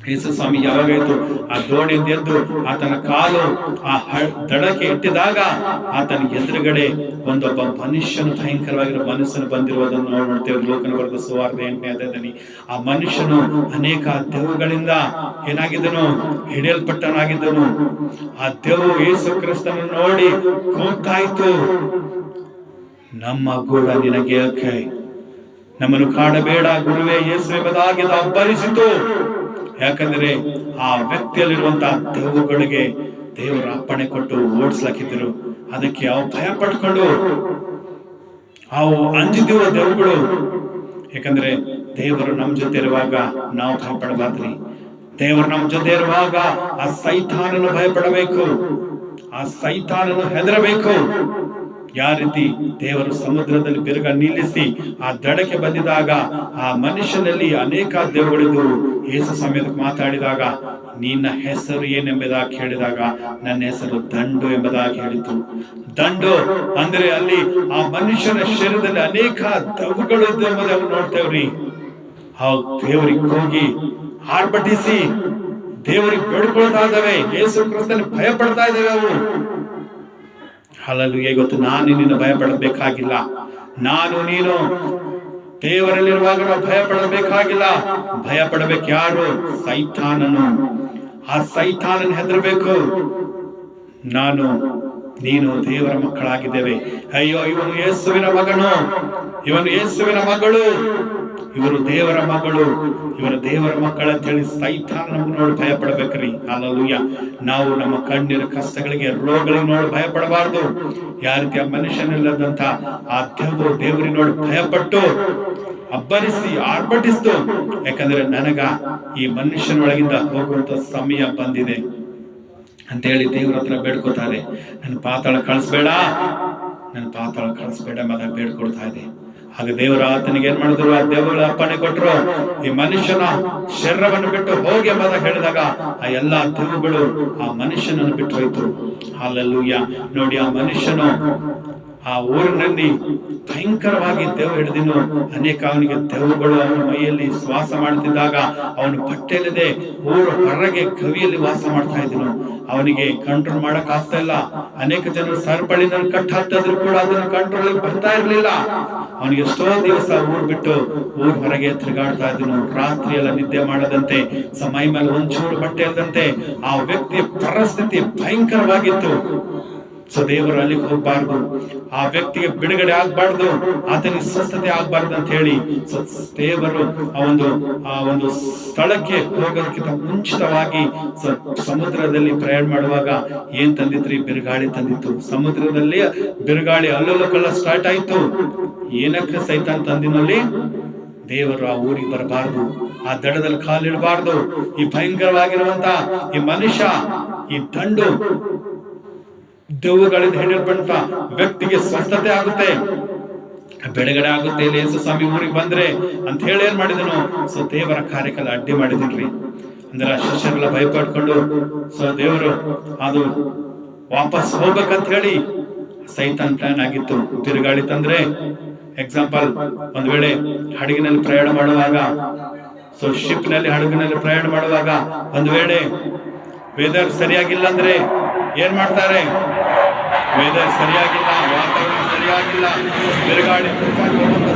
ಯೇಸು ಸ್ವಾಮಿ ಯಾವಾಗಾಯ್ತು ಆ ದೋಣಿಯಿಂದ ಎದ್ದು ಆತನ ಕಾಲು ಆ ದಡಕ್ಕೆ ಇಟ್ಟಿದಾಗ ಆತನ ಎದುರುಗಡೆ ಒಂದೊಬ್ಬ ಮನುಷ್ಯನು, ಭಯಂಕರವಾಗಿರೋ ಮನುಷ್ಯನು ಬಂದಿರುವುದನ್ನು ನಾವು ನೋಡ್ತೇವೆ. ಲೋಕನ ಬರೆದ ಸುವಾರ್ತೆ 8ನೇ ಅಧ್ಯಾಯದಲ್ಲಿ ಆ ಮನುಷ್ಯನು ಅನೇಕ ದೆವ್ವಗಳಿಂದ ಏನಾಗಿದ್ದನು? ಹಿಡಿಯಲ್ಪಟ್ಟನಾಗಿದ್ದನು. ಆ ದೆವ್ವ ಯೇಸು ಕ್ರಿಸ್ತನನ್ನು ನೋಡಿ ಕೂಗ್ತಾ ಇತ್ತು, ನಮ್ಮ ಗೂಢ ನಿನಗೆ ಯಾಕೆ? ನಮ್ಮನ್ನು ಕಾಡಬೇಡ ಗುರುವೇ ಯೇಸು ಎಂಬುದಾಗಿ ಅಬ್ಬರಿಸಿತು. ಯಾಕಂದ್ರೆ ಆ ವ್ಯಕ್ತಿಯಲ್ಲಿರುವಂತಹ ದೆವ್ವಗಳಿಗೆ ದೇವರು ಅಪ್ಪಣೆ ಕೊಟ್ಟು ಓಡಿಸ್ಲಾಕಿದ್ರು. ಅದಕ್ಕೆ ಅವು ಭಯ ಪಟ್ಕೊಂಡು ಅವು ಅಂಜಿದಿರುವ ದೆವ್ವಗಳು. ಯಾಕಂದ್ರೆ ದೇವರು ನಮ್ ಜೊತೆ ಇರುವಾಗ ನಾವು ಭಯಪಡಬಾರ್ದ್ರಿ. ದೇವರು ನಮ್ ಜೊತೆ ಇರುವಾಗ ಆ ಸೈತಾನನು ಭಯಪಡಬೇಕು, ಆ ಸೈತಾನನು ಹೆದರಬೇಕು. ಯಾವ ರೀತಿ ದೇವರು ಸಮುದ್ರದಲ್ಲಿ ಬಿರುಗ ನಿಲ್ಲಿಸಿ ಆ ದಡಕ್ಕೆ ಬಂದಿದಾಗ ಆ ಮನುಷ್ಯನಲ್ಲಿ ಅನೇಕ ದೆವ್ವಗಳಿದ್ದು ಯೇಸು ಸಮಯಕ್ಕೆ ಮಾತಾಡಿದಾಗ, ನಿನ್ನ ಹೆಸರು ಏನೆಂಬುದಾಗಿ ಕೇಳಿದಾಗ, ನನ್ನ ಹೆಸರು ದಂಡು ಎಂಬುದಾಗಿ ಹೇಳಿತು. ದಂಡು ಅಂದ್ರೆ ಅಲ್ಲಿ ಆ ಮನುಷ್ಯನ ಶರೀರದಲ್ಲಿ ಅನೇಕ ದೆವ್ವಗಳು ಇದ್ದು ಎಂಬುದಾಗಿ ನೋಡ್ತೇವ್ರಿ. ಆ ದೇವರಿಗೆ ಹೋಗಿ ಆರ್ಭಟಿಸಿ ದೇವರಿಗೆ ಬೇಡ್ಕೊಳ್ತಾ ಇದ್ದಾವೆ, ಯೇಸು ಕ್ರಿಸ್ತನ ಭಯ ಪಡ್ತಾ ಇದ್ದೇವೆ. ಅವು ಹಲಲುಯಾ. ಇವತ್ತು ನಾನು ನಿನ್ನ ಭಯ ಪಡಬೇಕಾಗಿಲ್ಲ. ನಾನು ನೀನು ದೇವರಲ್ಲಿರುವಾಗ ನಾವು ಭಯ ಪಡಬೇಕಾಗಿಲ್ಲ. ಭಯ ಪಡಬೇಕು ಯಾರು? ಸೈತಾನನು. ಆ ಸೈತಾನನ ಹೆದರಬೇಕು. ನಾನು ನೀನು ದೇವರ ಮಕ್ಕಳಾಗಿದ್ದೇವೆ. ಅಯ್ಯೋ, ಇವನು ಯೇಸುವಿನ ಮಗನು, ಇವನು ಯೇಸುವಿನ ಮಗಳು, ಇವರು ದೇವರ ಮಗಳು, ಇವರು ದೇವರ ಮಕ್ಕಳಂತ ಹೇಳಿ ಸೈತಾನ ನಮ್ಗೆ ನೋಡಿ ಭಯ ಪಡಬೇಕ್ರಿ. ಹಲ್ಲೆಲೂಯಾ. ನಾವು ನಮ್ಮ ಕಣ್ಣಿನ ಕಷ್ಟಗಳಿಗೆ, ರೋಗಗಳಿಗೆ ನೋಡಿ ಭಯ ಪಡಬಾರ್ದು. ಯಾವ ರೀತಿ ಆ ಮನುಷ್ಯನಿಲ್ಲದಂತ ಆ ದೇವರಿಗೆ ನೋಡಿ ಭಯಪಟ್ಟು ಅಬ್ಬರಿಸಿ ಆರ್ಭಟಿಸ್ತು. ಯಾಕಂದ್ರೆ ನನಗ ಈ ಮನುಷ್ಯನೊಳಗಿಂದ ಹೋಗುವಂತ ಸಮಯ ಬಂದಿದೆ ಅಂತೇಳಿ ದೇವ್ರ ಹತ್ರ ಬೇಡ್ಕೋತಾರೆ. ನನ್ನ ಪಾತಾಳ ಕಳಿಸ್ಬೇಡ, ನನ್ನ ಪಾತಾಳ ಕಳಿಸ್ಬೇಡ ಮಗ ಬೇಡ್ಕೊಳ್ತಾ ಇದೆ. ಹಾಗೆ ದೇವರ ಆತನಿಗೆ ಏನ್ ಮಾಡಿದ್ರು? ಆ ದೇವರ ಅಪ್ಪಣೆ ಕೊಟ್ಟರು, ಈ ಮನುಷ್ಯನ ಶರೀರವನ್ನು ಬಿಟ್ಟು ಹೋಗಿ ಎಂಬುದಾಗಿ ಹೇಳಿದಾಗ ಆ ಎಲ್ಲಾ ದೆವ್ವಗಳು ಆ ಮನುಷ್ಯನನ್ನು ಬಿಟ್ಟು ಹೋಯ್ತು. ಹಲ್ಲೆಲೂಯಾ. ನೋಡಿ, ಆ ಮನುಷ್ಯನು ಆ ಊರಿನಲ್ಲಿ ಭಯಂಕರವಾಗಿ ದೆವ್ವ ಹಿಡಿದಿನು. ಅನೇಕ ಅವನಿಗೆ ದೆವ್ವಗಳು ಅವನ ಮೈಯಲ್ಲಿ ವಾಸ ಮಾಡ್ತಿದ್ದಾಗ ಅವನು ಬಟ್ಟೆಯಿಲ್ಲದೆ ಊರು ಹೊರಗೆ ಕವಿಯಲ್ಲಿ ವಾಸ ಮಾಡ್ತಾ ಇದ್ದನು. ಅವನಿಗೆ ಕಂಟ್ರೋಲ್ ಮಾಡಕ್ ಆಗ್ತಾ ಇಲ್ಲ. ಅನೇಕ ಜನರು ಸರಪಳಿನಲ್ಲಿ ಕಟ್ ಹಾಕ್ತಾ ಇದ್ರು ಕೂಡ ಅದನ್ನು ಕಂಟ್ರೋಲ್ ಬರ್ತಾ ಇರ್ಲಿಲ್ಲ. ಅವನಿಗೆ ಎಷ್ಟೋ ದಿವಸ ಊರ್ ಬಿಟ್ಟು ಊರ್ ಹೊರಗೆ ತಿರುಗಾಡ್ತಾ ಇದ್ದನು. ರಾತ್ರಿ ಎಲ್ಲ ನಿದ್ದೆ ಮಾಡದಂತೆ, ಮೈ ಮೇಲೆ ಒಂಚೂರು ಬಟ್ಟೆ ಇಲ್ಲದಂತೆ ಆ ವ್ಯಕ್ತಿಯ ಪರಿಸ್ಥಿತಿ ಭಯಂಕರವಾಗಿತ್ತು. ಸೊ ದೇವರು ಅಲ್ಲಿಗೆ ಹೋಗ್ಬಾರ್ದು, ಆ ವ್ಯಕ್ತಿಗೆ ಬಿಡುಗಡೆ ಆಗ್ಬಾರ್ದು, ಆತನಿಗೆ ಸ್ವಸ್ಥತೆ ಆಗ್ಬಾರ್ದು ಅಂತ ಹೇಳಿ ದೇವರು ಆ ಒಂದು ಸ್ಥಳಕ್ಕೆ ಹೋಗೋದಕ್ಕಿಂತ ಮುಂಚಿತವಾಗಿ ಸಮುದ್ರದಲ್ಲಿ ಪ್ರಯಾಣ ಮಾಡುವಾಗ ಏನ್ ತಂದಿತ್ರಿ? ಬಿರುಗಾಳಿ ತಂದಿತ್ತು. ಸಮುದ್ರದಲ್ಲಿ ಬಿರುಗಾಳಿ ಅಲ್ಲೋಲಕ್ಕೆಲ್ಲ ಸ್ಟಾರ್ಟ್ ಆಯ್ತು. ಏನಕ್ಕೆ ಸೈತಾನ್ ತಂದಿನಲ್ಲಿ? ದೇವರು ಆ ಊರಿಗೆ ಬರಬಾರ್ದು, ಆ ದಡದಲ್ಲಿ ಕಾಲಿಡಬಾರ್ದು. ಈ ಭಯಂಕರವಾಗಿರುವಂತ ಈ ಮನುಷ್ಯ, ಈ ದಂಡು ದೆವ್ವಗಳಿಂದ ಹಿಡಿಯಲ್ಪಟ್ಟ ವ್ಯಕ್ತಿಗೆ ಸ್ವಸ್ಥತೆ ಆಗುತ್ತೆ, ಬಿಡುಗಡೆ ಆಗುತ್ತೆ. ಯೇಸು ಸ್ವಾಮಿ ಊರಿಗೆ ಬಂದ್ರೆ ಅಂತ ಹೇಳಿ ಏನ್ ಮಾಡಿದನು? ಸೊ ದೇವರ ಕಾರ್ಯಕ್ಕೆಲ್ಲ ಅಡ್ಡಿ ಮಾಡಿದನ್ರಿ. ಅಂದ್ರೆ ಆ ಶಿಷ್ಯರೆಲ್ಲ ಭಯಪಡ್ಕೊಂಡು ದೇವರು ಅದು ವಾಪಸ್ ಹೋಗ್ಬೇಕಂತ ಹೇಳಿ ಸೈತಾನ್ ಪ್ಲಾನ್ ಆಗಿತ್ತು. ಬಿರುಗಾಳಿ ತಂದ್ರೆ ಎಕ್ಸಾಂಪಲ್, ಒಂದ್ ವೇಳೆ ಹಡಗಿನಲ್ಲಿ ಪ್ರಯಾಣ ಮಾಡುವಾಗ, ಶಿಪ್ ನಲ್ಲಿ ಹಡಗಿನಲ್ಲಿ ಪ್ರಯಾಣ ಮಾಡುವಾಗ ಒಂದ್ ವೇಳೆ ವೆದರ್ ಸರಿಯಾಗಿಲ್ಲ ಅಂದ್ರೆ ಏನ್ ಮಾಡ್ತಾರೆ? ವೆದರ್ ಸರಿಯಾಗಿಲ್ಲ, ವಾತಾವರಣ ಸರಿಯಾಗಿಲ್ಲ, ಬಿರುಗಾಳಿ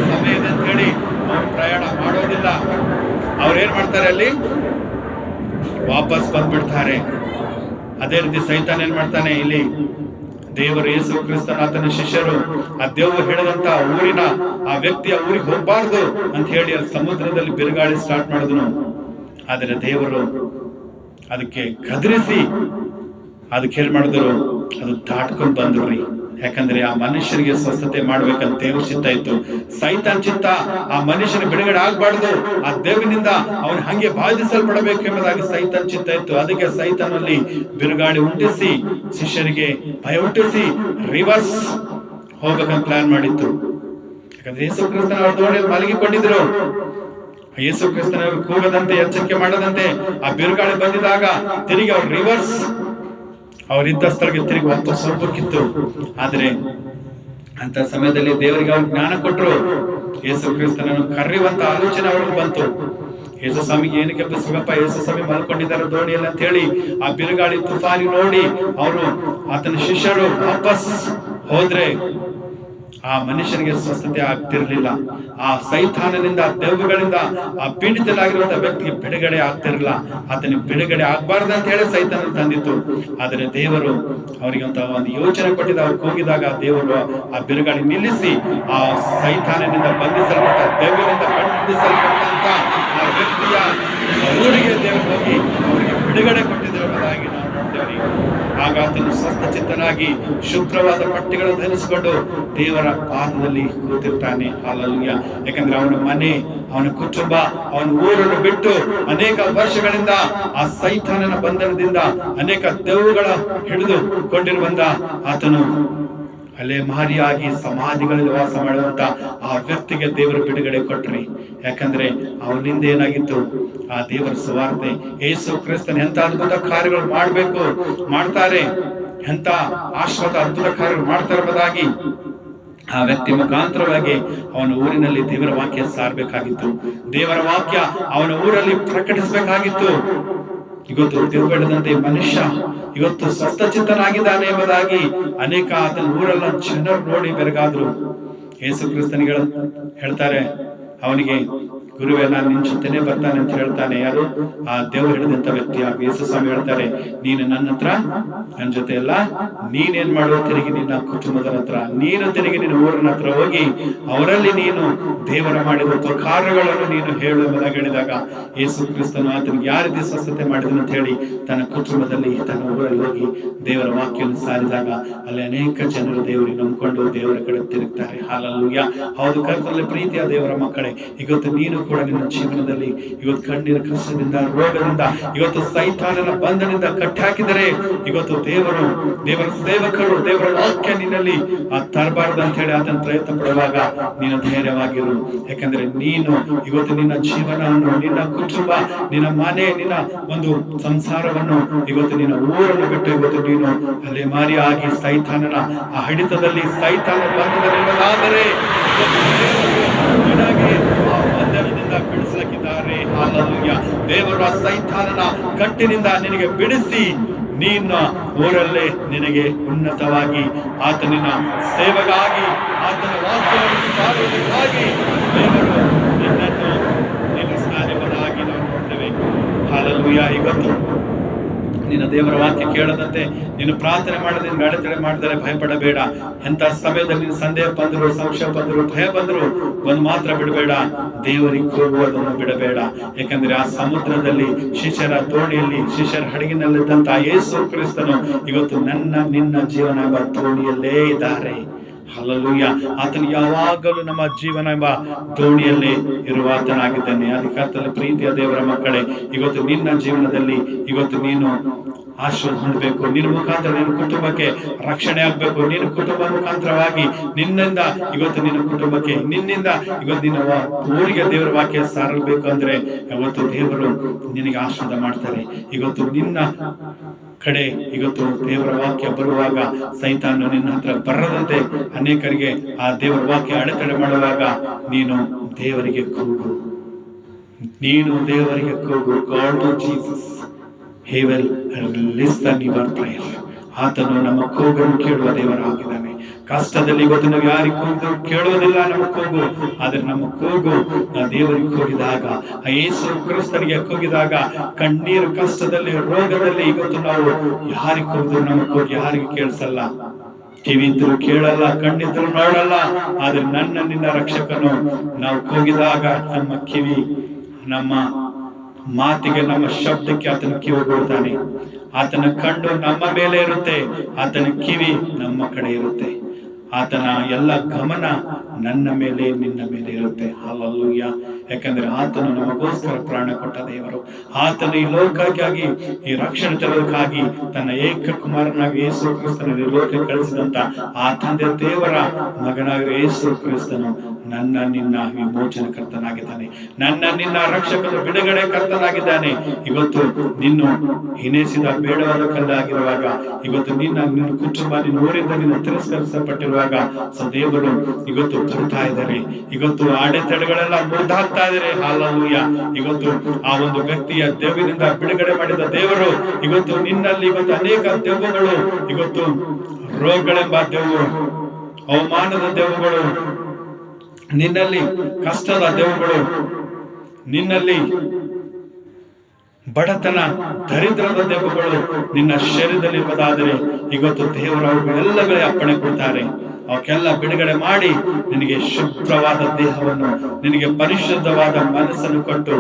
ಸಮಯದ ಅಂತ ಹೇಳಿ ಅವ್ರು ಪ್ರಯಾಣ ಮಾಡೋದಿಲ್ಲ. ಅವ್ರೇನ್ ಮಾಡ್ತಾರೆ? ಅಲ್ಲಿ ವಾಪಸ್ ಬಂದ್ಬಿಡ್ತಾರೆ. ಅದೇ ರೀತಿ ಸೈತಾನ್ ಏನ್ ಮಾಡ್ತಾನೆ? ಇಲ್ಲಿ ದೇವರು ಯೇಸು ಕ್ರಿಸ್ತನ ಆತನ ಶಿಷ್ಯರು ಆ ದೇವರು ಹೇಳಿದಂತ ಊರಿನ ಆ ವ್ಯಕ್ತಿಯ ಊರಿಗೆ ಹೋಗ್ಬಾರ್ದು ಅಂತ ಹೇಳಿ ಅಲ್ಲಿ ಸಮುದ್ರದಲ್ಲಿ ಬಿರುಗಾಳಿ ಸ್ಟಾರ್ಟ್ ಮಾಡಿದನು. ಆದ್ರೆ ದೇವರು ಅದಕ್ಕೆ ಗದರಿಸಿ ಅದಕ್ಕೆ ಏನ್ ಮಾಡಿದ್ರು? ಅದು ದಾಟ್ಕೊಂಡ್ ಬಂದ್ರಿ. ಯಾಕಂದ್ರೆ ಆ ಮನುಷ್ಯನಿಗೆ ಸ್ವಸ್ಥತೆ ಮಾಡ್ಬೇಕಂತ ದೇವ್ರ ಚಿತ್ತ ಇತ್ತು. ಸೈತಾನ್ ಚಿತ್ತ ಆ ಮನುಷ್ಯನ ಬಿಡುಗಡೆ ಆಗ್ಬಾರ್ದು, ಆ ದೇವನಿಂದ ಅವನು ಹಂಗೆ ಬಾಧಿಸಲ್ಪಡಬೇಕು ಎಂಬುದಾಗಿ ಸೈತಾನ್ ಚಿತ್ತ ಇತ್ತು. ಅದಕ್ಕೆ ಸೈತಾನಲ್ಲಿ ಬಿರುಗಾಳಿ ಉಂಟಿಸಿ ಶಿಷ್ಯರಿಗೆ ಭಯ ಹುಟ್ಟಿಸಿ ರಿವರ್ಸ್ ಹೋಗ್ಬೇಕಂತ ಪ್ಲಾನ್ ಮಾಡಿತ್ತು. ಯಾಕಂದ್ರೆ ಯೇಸು ಕ್ರಿಸ್ತನ ಅವ್ರ ದೋಣಿಯಲ್ಲಿ ಮಲಗಿಕೊಂಡಿದ್ರು. ಯೇಸು ಕ್ರಿಸ್ತನವರು ಕೂಗದಂತೆ, ಎಚ್ಚರಿಕೆ ಮಾಡದಂತೆ ಆ ಬಿರುಗಾಳಿ ಬಂದಿದಾಗ ತಿರುಗಿ ಅವ್ರು ರಿವರ್ಸ್ ಅವರಿದ್ದ ಸ್ಥಳಕ್ಕೆ ತಿರುಗಿ ವಾಪಸ್ ಹೋಗ್ಬೇಕಿತ್ತು. ಆದ್ರೆ ಅಂತ ಸಮಯದಲ್ಲಿ ದೇವರಿಗೆ ಅವ್ರಿಗೆ ಜ್ಞಾನ ಕೊಟ್ಟರು. ಯೇಸು ಕ್ರಿಸ್ತನನ್ನು ಕರೆಯುವಂತ ಆಲೋಚನೆ ಅವ್ರಿಗೆ ಬಂತು. ಯೇಸು ಸ್ವಾಮಿಗೆ ಏನಕ್ಕೆ ಎಬ್ಬಿಸಬೇಕಪ್ಪ, ಯೇಸು ಸ್ವಾಮಿ ಮಲ್ಕೊಂಡಿದ್ದಾರೆ ದೋಣಿಯಲ್ಲಿ ಅಂತ ಹೇಳಿ ಆ ಬಿರುಗಾಳಿ ತುಫಾನಿ ನೋಡಿ ಅವರು ಆತನ ಶಿಷ್ಯರು ವಾಪಸ್ ಹೋದ್ರೆ ಆ ಮನುಷ್ಯನಿಗೆ ಸ್ವಸ್ಥತೆ ಆಗ್ತಿರ್ಲಿಲ್ಲ. ಆ ಸೈತಾನನಿಂದ, ದೆವ್ವಗಳಿಂದ ಆ ಪೀಡಿತಲಾಗಿರುವಂತ ವ್ಯಕ್ತಿಗೆ ಬಿಡುಗಡೆ ಆಗ್ತಿರ್ಲಿಲ್ಲ. ಆತನಿಗೆ ಬಿಡುಗಡೆ ಆಗ್ಬಾರ್ದು ಅಂತ ಹೇಳಿ ಸೈತಾನ ತಂದಿತ್ತು. ಆದರೆ ದೇವರು ಅವರಿಗೆ ಒಂದು ಯೋಚನೆ ಕೊಟ್ಟಿದ್ದ. ಅವ್ರಿಗೆ ಹೋಗಿದಾಗ ದೇವರು ಆ ಬಿರುಗಾಳಿ ನಿಲ್ಲಿಸಿ ಆ ಸೈತಾನನಿಂದ ಬಂಧಿಸಲ್ಪಟ್ಟ, ದೆವ್ವನಿಂದ ಬಂಧಿಸಲ್ಪಟ್ಟಂತ ಆ ವ್ಯಕ್ತಿಯ ಊರಿಗೆ ದೇವರು ಹೋಗಿ ಅವರಿಗೆ ಬಿಡುಗಡೆ ಕೊಟ್ಟಿದ್ದರಾಗಿ ನಾವು ನೋಡ್ತೇವೆ. ಆಗ ಆತನು ಸ್ವಸ್ಥ ಚಿತ್ತನಾಗಿ ಶುಭ್ರವಾದ ಬಟ್ಟೆಗಳನ್ನು ಧರಿಸಿಕೊಂಡು ದೇವರ ಪಾದದಲ್ಲಿ ಕೂತಿರ್ತಾನೆ. ಹಲ್ಲೆಲೂಯಾ. ಯಾಕಂದ್ರೆ ಅವನ ಮನೆ, ಅವನ ಕುಟುಂಬ, ಅವನ ಊರನ್ನು ಬಿಟ್ಟು ಅನೇಕ ವರ್ಷಗಳಿಂದ ಆ ಸೈತಾನನ ಬಂಧನದಿಂದ ಅನೇಕ ದೆವ್ವಗಳ ಹಿಡಿದು ಕೊಂಡಿರುವಂತ ಆತನು ಅಲೆಮಾರಿಯಾಗಿ ಸಮಾಧಿಗಳಲ್ಲಿ ವಾಸ ಮಾಡುವಂತ ಆ ವ್ಯಕ್ತಿಗೆ ದೇವರು ಬಿಡುಗಡೆ ಕೊಟ್ರಿ. ಯಾಕಂದ್ರೆ ಅವನಿಂದ ಏನಾಗಿತ್ತು, ಆ ದೇವರ ಸುವಾರ್ತೆ ಯೇಸು ಕ್ರಿಸ್ತನ ಎಂತ ಅದ್ಭುತ ಕಾರ್ಯಗಳು ಮಾಡ್ತಾರೆ, ಎಂತ ಆಶ್ವಾದ ಅದ್ಭುತ ಕಾರ್ಯಗಳು ಮಾಡ್ತಾರೆ ಎಂಬುದಾಗಿ ಆ ವ್ಯಕ್ತಿ ಮುಖಾಂತರವಾಗಿ ಅವನ ಊರಿನಲ್ಲಿ ದೇವರ ವಾಕ್ಯ ಸಾರಬೇಕಾಗಿತ್ತು. ದೇವರ ವಾಕ್ಯ ಅವನ ಊರಲ್ಲಿ ಪ್ರಕಟಿಸಬೇಕಾಗಿತ್ತು. ಇವತ್ತು ತಿರುಗಡದಂತೆ ಮನುಷ್ಯ ಇವತ್ತು ಸ್ವಸ್ಥಚಿತ್ತನಾಗಿದ್ದಾನೆ ಎಂಬುದಾಗಿ ಅನೇಕ ಆತನ ಊರೆಲ್ಲ ಜನರು ನೋಡಿ ಬೆರಗಾದ್ರು. ಯೇಸು ಕ್ರಿಸ್ತನಿಗೆ ಹೇಳ್ತಾರೆ ಅವನಿಗೆ, ಗುರುವೇ ನಾನು ನಿನ್ ಜೊತೆನೆ ಬರ್ತಾನೆ ಅಂತ ಹೇಳ್ತಾನೆ. ಯಾರು? ಆ ದೇವರು ಹಿಡಿದಂತ ವ್ಯಕ್ತಿ. ಆ ಯೇಸು ಸ್ವಾಮಿ ಹೇಳ್ತಾರೆ, ನೀನು ನನ್ನ ಜೊತೆ ಎಲ್ಲ, ನೀನೇನ್ ಮಾಡುವ ತಿರುಗಿ ನಿನ್ನ ಕುಟುಂಬದ ಹತ್ರ, ನೀನು ತಿರುಗಿ ನಿನ್ನ ಊರಿನ ಹತ್ರ ಹೋಗಿ ಅವರಲ್ಲಿ ನೀನು ದೇವರ ಮಾಡಿದ ಕಾರ್ಯಗಳನ್ನು ನೀನು ಹೇಳು ಎಂಬುದಾಗಿ ಹೇಳಿದಾಗ ಯೇಸು ಕ್ರಿಸ್ತನು ಆತನಿಗೆ ಯಾವ ರೀತಿ ಸ್ವಸ್ಥತೆ ಮಾಡಿದನು ಅಂತ ಹೇಳಿ ತನ್ನ ಕುಟುಂಬದಲ್ಲಿ ತನ್ನ ಊರಲ್ಲಿ ಹೋಗಿ ದೇವರ ವಾಕ್ಯವನ್ನು ಸಾರಿದಾಗ ಅಲ್ಲಿ ಅನೇಕ ಜನರು ದೇವರಿಗೆ ನಂಬಿಕೊಂಡು ದೇವರ ಕಡೆ ತಿರುಗ್ತಾರೆ. ಹಲ್ಲೆಲೂಯಾ. ಹೌದು ಕರ್ತನಲ್ಲಿ ಪ್ರೀತಿಯ ದೇವರ ಮಕ್ಕಳೇ, ಇವತ್ತು ನೀನು ಕೂಡ ನಿನ್ನ ಜೀವನದಲ್ಲಿ ಇವತ್ತು ಕಣ್ಣಿನ ಕಷ್ಟದಿಂದ, ರೋಗದಿಂದ, ಇವತ್ತು ಸೈತಾನನ ಬಂಧನದಿಂದ ಕಟ್ಟಿ ಹಾಕಿದರೆ, ಇವತ್ತು ದೇವರ ಸೇವಕರು ದೇವರ ವಾಕ್ಯ ನಿನ್ನಲ್ಲಿ ತರಬಾರದು ಅಂತ ಹೇಳಿ ಆತನ ಪ್ರಯತ್ನ ಪಡುವಾಗ ನೀನು ಧೈರ್ಯವಾಗಿರು. ಯಾಕಂದ್ರೆ ನೀನು ಇವತ್ತು ನಿನ್ನ ಜೀವನವನ್ನು, ನಿನ್ನ ಕುಟುಂಬ, ನಿನ್ನ ಮನೆ, ನಿನ್ನ ಒಂದು ಸಂಸಾರವನ್ನು, ಇವತ್ತು ನಿನ್ನ ಊರನ್ನು ಬಿಟ್ಟು ಇವತ್ತು ನೀನು ಅಲೆಮಾರಿ ಆಗಿ ಸೈತಾನನ ಆ ಹಿಡಿತದಲ್ಲಿ, ಸೈತಾನ ಬಂಧನದಲ್ಲಿ ಬಂಧನದಿಂದ ಬಿಡಿಸಲಿಕ್ಕಿದ್ದಾರೆ. ಹಲ್ಲೆಲೂಯಾ. ದೇವರ ಸೈತಾನನ ಕಟ್ಟಿನಿಂದ ನಿನಗೆ ಬಿಡಿಸಿ ನಿನ್ನ ಊರಲ್ಲೇ ನಿನಗೆ ಉನ್ನತವಾಗಿ ಆತನಿನ ಸೇವೆಗಾಗಿ, ಆತನ ವಾಕ್ಯವನ್ನು ಸಾರುವುದಕ್ಕಾಗಿ ದೇವರು ನಿನ್ನನ್ನು ನಿಲ್ಲಿಸಿದ್ದಾನೆಂಬುದಾಗಿ ನಾವು ನೋಡ್ತೇವೆ. ಹಲ್ಲೆಲೂಯಾ. ಇವತ್ತು ನಿನ್ನ ದೇವರ ವಾಕ್ಯ ಕೇಳದಂತೆ ನೀನು ಪ್ರಾರ್ಥನೆ ಮಾಡದೆ ನಿನ್ಗೆ ಅಡೆತಡೆ ಮಾಡಿದರೆ ಭಯಪಡಬೇಡ. ಎಂತ ಸಮಯದಲ್ಲಿ ನೀನು ಸಂದೇಹ ಬಂದ್ರು, ಸಂಶಯ ಬಂದ್ರು, ಭಯ ಬಂದ್ರು, ಒಂದು ಮಾತ್ರ ಬಿಡಬೇಡ, ದೇವರಿಗೆ ಹೋಗುವುದನ್ನು ಬಿಡಬೇಡ. ಯಾಕಂದ್ರೆ ಆ ಸಮುದ್ರದಲ್ಲಿ ಶಿಷ್ಯರ ದೋಣಿಯಲ್ಲಿ, ಶಿಷ್ಯರ ಹಡಗಿನಲ್ಲಿದ್ದಂತ ಯೇಸು ಕ್ರಿಸ್ತನು ಇವತ್ತು ನಿನ್ನ ಜೀವನ ಎಂಬ ದೋಣಿಯಲ್ಲೇ ಇದ್ದಾರೆ. ಹಲ್ಲೆಲೂಯಾ. ಆತನು ಯಾವಾಗಲೂ ನಮ್ಮ ಜೀವನ ಎಂಬ ದೋಣಿಯಲ್ಲೇ ಇರುವ ಆತನಾಗಿದ್ದಾನೆ. ಅದಕ್ಕಾಗಿ ಪ್ರೀತಿಯ ದೇವರ ಮಕ್ಕಳೇ, ಇವತ್ತು ನಿನ್ನ ಜೀವನದಲ್ಲಿ ಇವತ್ತು ನೀನು ಆಶೀರ್ವಾದ ಹೊಂದಬೇಕು. ನಿನ್ನ ಮುಖಾಂತರ ನಿನ್ನ ಕುಟುಂಬಕ್ಕೆ ರಕ್ಷಣೆ ಆಗ್ಬೇಕು. ನಿನ್ನ ಕುಟುಂಬ ಮುಖಾಂತರವಾಗಿ ನಿನ್ನಿಂದ ಇವತ್ತು ನಿನ್ನ ಕುಟುಂಬಕ್ಕೆ, ನಿನ್ನಿಂದ ಇವತ್ತು ನಿನ್ನ ಊರಿಗೆ ದೇವರ ವಾಕ್ಯ ಸಾರಬೇಕು ಅಂದ್ರೆ ಇವತ್ತು ದೇವರು ನಿನಗೆ ಆಶೀರ್ವಾದ ಮಾಡ್ತಾರೆ. ಇವತ್ತು ನಿನ್ನ ಕಡೆ ಇವತ್ತು ದೇವರ ವಾಕ್ಯ ಬರುವಾಗ ಸೈತಾನು ನಿನ್ನ ಹತ್ರ ಬರದಂತೆ ಅನೇಕರಿಗೆ ಆ ದೇವರ ವಾಕ್ಯ ಅಡೆತಡೆ ಮಾಡುವಾಗ ನೀನು ದೇವರಿಗೆ ಕೂಗು. God to Jesus. He will listen your prayer. ಆತನು ನಮ್ಮ ಕೂಗನ್ನು ಕೇಳುವ ದೇವರಾಗಿದ್ದಾನೆ. ಕಷ್ಟದಲ್ಲಿ ಇವತ್ತು ನಾವು ಯಾರಿಗೆ ಕೂಗು ಕೇಳುವುದಿಲ್ಲ ನಮ್ಮ ಕೂಗು, ಆದ್ರೆ ನಮ್ಮ ಕೂಗು ದೇವರಿಗೆ ಕೂಗಿದಾಗ, ಯೇಸು ಕ್ರಿಸ್ತನಿಗೆ ಕೂಗಿದಾಗ, ಕಣ್ಣೀರು ಕಷ್ಟದಲ್ಲಿ, ರೋಗದಲ್ಲಿ ಇವತ್ತು ನಾವು ಯಾರಿಗೆ ಕೂಗಿದ್ರು ನಮ್ಮ ಕೂಗು ಯಾರಿಗೆ ಕೇಳಿಸಲ್ಲ. ಕಿವಿ ಇದ್ರು ಕೇಳಲ್ಲ, ಕಣ್ಣಿದ್ರು ನೋಡಲ್ಲ, ಆದ್ರೆ ನಿನ್ನ ರಕ್ಷಕನು ನಾವು ಕೂಗಿದಾಗ ನಮ್ಮ ಕಿವಿ, ನಮ್ಮ ಮಾತಿಗೆ, ನಮ್ಮ ಶಬ್ದಕ್ಕೆ ಆತನ ಕಿವಿ ಕೊಡ್ತಾನೆ. ಆತನ ಕಣ್ಣು ನಮ್ಮ ಮೇಲೆ ಇರುತ್ತೆ, ಆತನ ಕಿವಿ ನಮ್ಮ ಕಡೆ ಇರುತ್ತೆ, ಆತನ ಎಲ್ಲ ಗಮನ ನನ್ನ ಮೇಲೆ, ನಿನ್ನ ಮೇಲೆ ಇರುತ್ತೆ. ಹಲ್ಲೆಲೂಯಾ. ಯಾಕಂದ್ರೆ ಆತನು ನಮಗೋಸ್ಕರ ಪ್ರಾಣ ಕೊಟ್ಟ ದೇವರು. ಆತನು ಈ ಲೋಕಕ್ಕಾಗಿ, ಈ ರಕ್ಷಣೆ ತರೋದಕ್ಕಾಗಿ ತನ್ನ ಏಕ ಕುಮಾರನಾಗಿ ಯೇಸು ಕ್ರಿಸ್ತನ ಲೋಕಕ್ಕೆ ಕಳಿಸಿದಂತ ಆ ತಂದೆ ದೇವರ ಮಗನಾಗಿ ಯೇಸು ಕ್ರಿಸ್ತನು ನಿನ್ನ ವಿಮೋಚನ ಕರ್ತನಾಗಿದ್ದಾನೆ. ನಿನ್ನ ರಕ್ಷಕನು ಬಿಡುಗಡೆ ಕರ್ತನಾಗಿದ್ದಾನೆ. ಇವತ್ತು ನಿನ್ನ ಹಿನೇಸಿದ ಬೇಡವಾದ ಕಲ್ಲಾಗಿರುವಾಗ, ಇವತ್ತು ನಿನ್ನ ಕುಟುಂಬ, ನಿನ್ನ ಊರಿಂದ ನಿನ್ನ ತಿರಸ್ಕರಿಸಲ್ಪಟ್ಟಿರುವಾಗ ದೇವರು ಇವತ್ತು ಬರ್ತಾ ಇದ್ದಾರೆ. ಇವತ್ತು ಅಡೆತಡೆಗಳೆಲ್ಲ ಮುರಿದಾಗ್ತಾ ಇದ್ದಾರೆ. ಹಲ್ಲೆಲೂಯಾ. ಇವತ್ತು ಆ ಒಂದು ವ್ಯಕ್ತಿಯ ದೆವ್ವದಿಂದ ಬಿಡುಗಡೆ ಮಾಡಿದ ದೇವರು ಇವತ್ತು ನಿನ್ನಲ್ಲಿ, ಇವತ್ತು ಅನೇಕ ದೆವ್ವಗಳು, ಇವತ್ತು ರೋಗಗಳೆಂಬ ದೆವ್ವು, ಅವಮಾನದ ದೆವ್ವಗಳು ನಿನ್ನಲ್ಲಿ, ಕಷ್ಟದ ದೆವ್ವಗಳು ನಿನ್ನಲ್ಲಿ, ಬಡತನ, ದರಿದ್ರದ ದೆವ್ವಗಳು ನಿನ್ನ ಶರೀರದಲ್ಲಿರುವುದಾದರೆ ಇವತ್ತು ದೇವರು ಎಲ್ಲಗಳೇ ಅಪ್ಪಣೆ ಕೊಡ್ತಾರೆ. ಅವಕ್ಕೆಲ್ಲ ಬಿಡುಗಡೆ ಮಾಡಿ ನಿನಗೆ ಶುಭ್ರವಾದ ದೇಹವನ್ನು, ನಿನಗೆ ಪರಿಶುದ್ಧವಾದ ಮನಸ್ಸನ್ನು ಕೊಟ್ಟು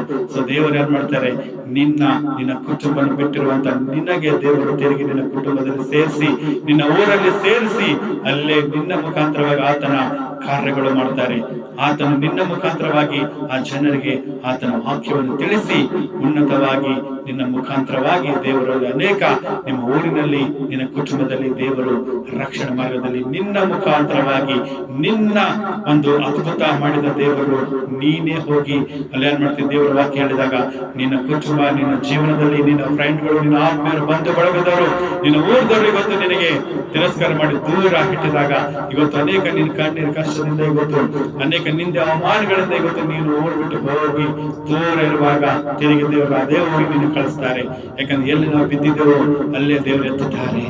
ದೇವರು ಏನ್ ಮಾಡ್ತಾರೆ, ನಿನ್ನ ಕುಟುಂಬವನ್ನು ಬಿಟ್ಟಿರುವಂತ ನಿನಗೆ ದೇವರು ತಿರುಗಿ ನಿನ್ನ ಕುಟುಂಬದಲ್ಲಿ ಸೇರಿಸಿ, ನಿನ್ನ ಊರಲ್ಲಿ ಸೇರಿಸಿ, ಅಲ್ಲೇ ನಿನ್ನ ಮುಖಾಂತರವಾಗಿ ಆತನ ಕಾರ್ಯಗಳು ಮಾಡ್ತಾರೆ. ಆತನು ನಿನ್ನ ಮುಖಾಂತರವಾಗಿ ಆ ಜನರಿಗೆ ಆತನ ವಾಕ್ಯವನ್ನು ತಿಳಿಸಿ ಉನ್ನತವಾಗಿ ನಿನ್ನ ಮುಖಾಂತರವಾಗಿ ದೇವರಲ್ಲಿ ಅನೇಕ ನಿಮ್ಮ ಊರಿನಲ್ಲಿ ನಿನ್ನ ಕುಟುಂಬದಲ್ಲಿ ದೇವರು ರಕ್ಷಣೆ ಮಾರ್ಗದಲ್ಲಿ ನಿನ್ನ ಮುಖಾಂತರವಾಗಿ ನಿನ್ನ ಒಂದು ಅದ್ಭುತ ಮಾಡಿದ ದೇವರು ನೀನೇ ಹೋಗಿ ಅಲ್ಲಿ ಏನ್ ಮಾಡ್ತೀನಿ. ದೇವರ ವಾಕ್ಯ ಹೇಳಿದಾಗ ನಿನ್ನ ಕುಟುಂಬ, ನಿನ್ನ ಜೀವನದಲ್ಲಿ ನಿನ್ನ ಫ್ರೆಂಡ್ಗಳು, ನಿನ್ನ ಆತ್ಮೀಯರು, ಬಂಧು ಬಳಗದವರು, ನಿನ್ನ ಊರದವರು ಇವತ್ತು ನಿನಗೆ ತಿರಸ್ಕಾರ ಮಾಡಿ ದೂರ ಇಟ್ಟಿದಾಗ ಇವತ್ತು ಅನೇಕ ನಿನ್ನ ಕಣ್ಣೀರ ಕಷ್ಟದಿಂದ ಇವತ್ತು ಅನೇಕ ನಿಂದೆ ಅವಮಾನಗಳಿಂದ ಇವತ್ತು ನೀನು ಓಡ್ಬಿಟ್ಟು ಹೋಗಿ ದೂರ ಇರುವಾಗ ತಿರುಗಿ ದೇವರು ಅದೇ ಊರಿಗೆ ನೀನು ಕಳಿಸ್ತಾರೆ. ಯಾಕಂದ್ರೆ ಎಲ್ಲಿ ನಾವು ಬಿದ್ದಿದ್ದೆವೋ ಅಲ್ಲೇ ದೇವರು ಎತ್ತುತ್ತಾರೆ.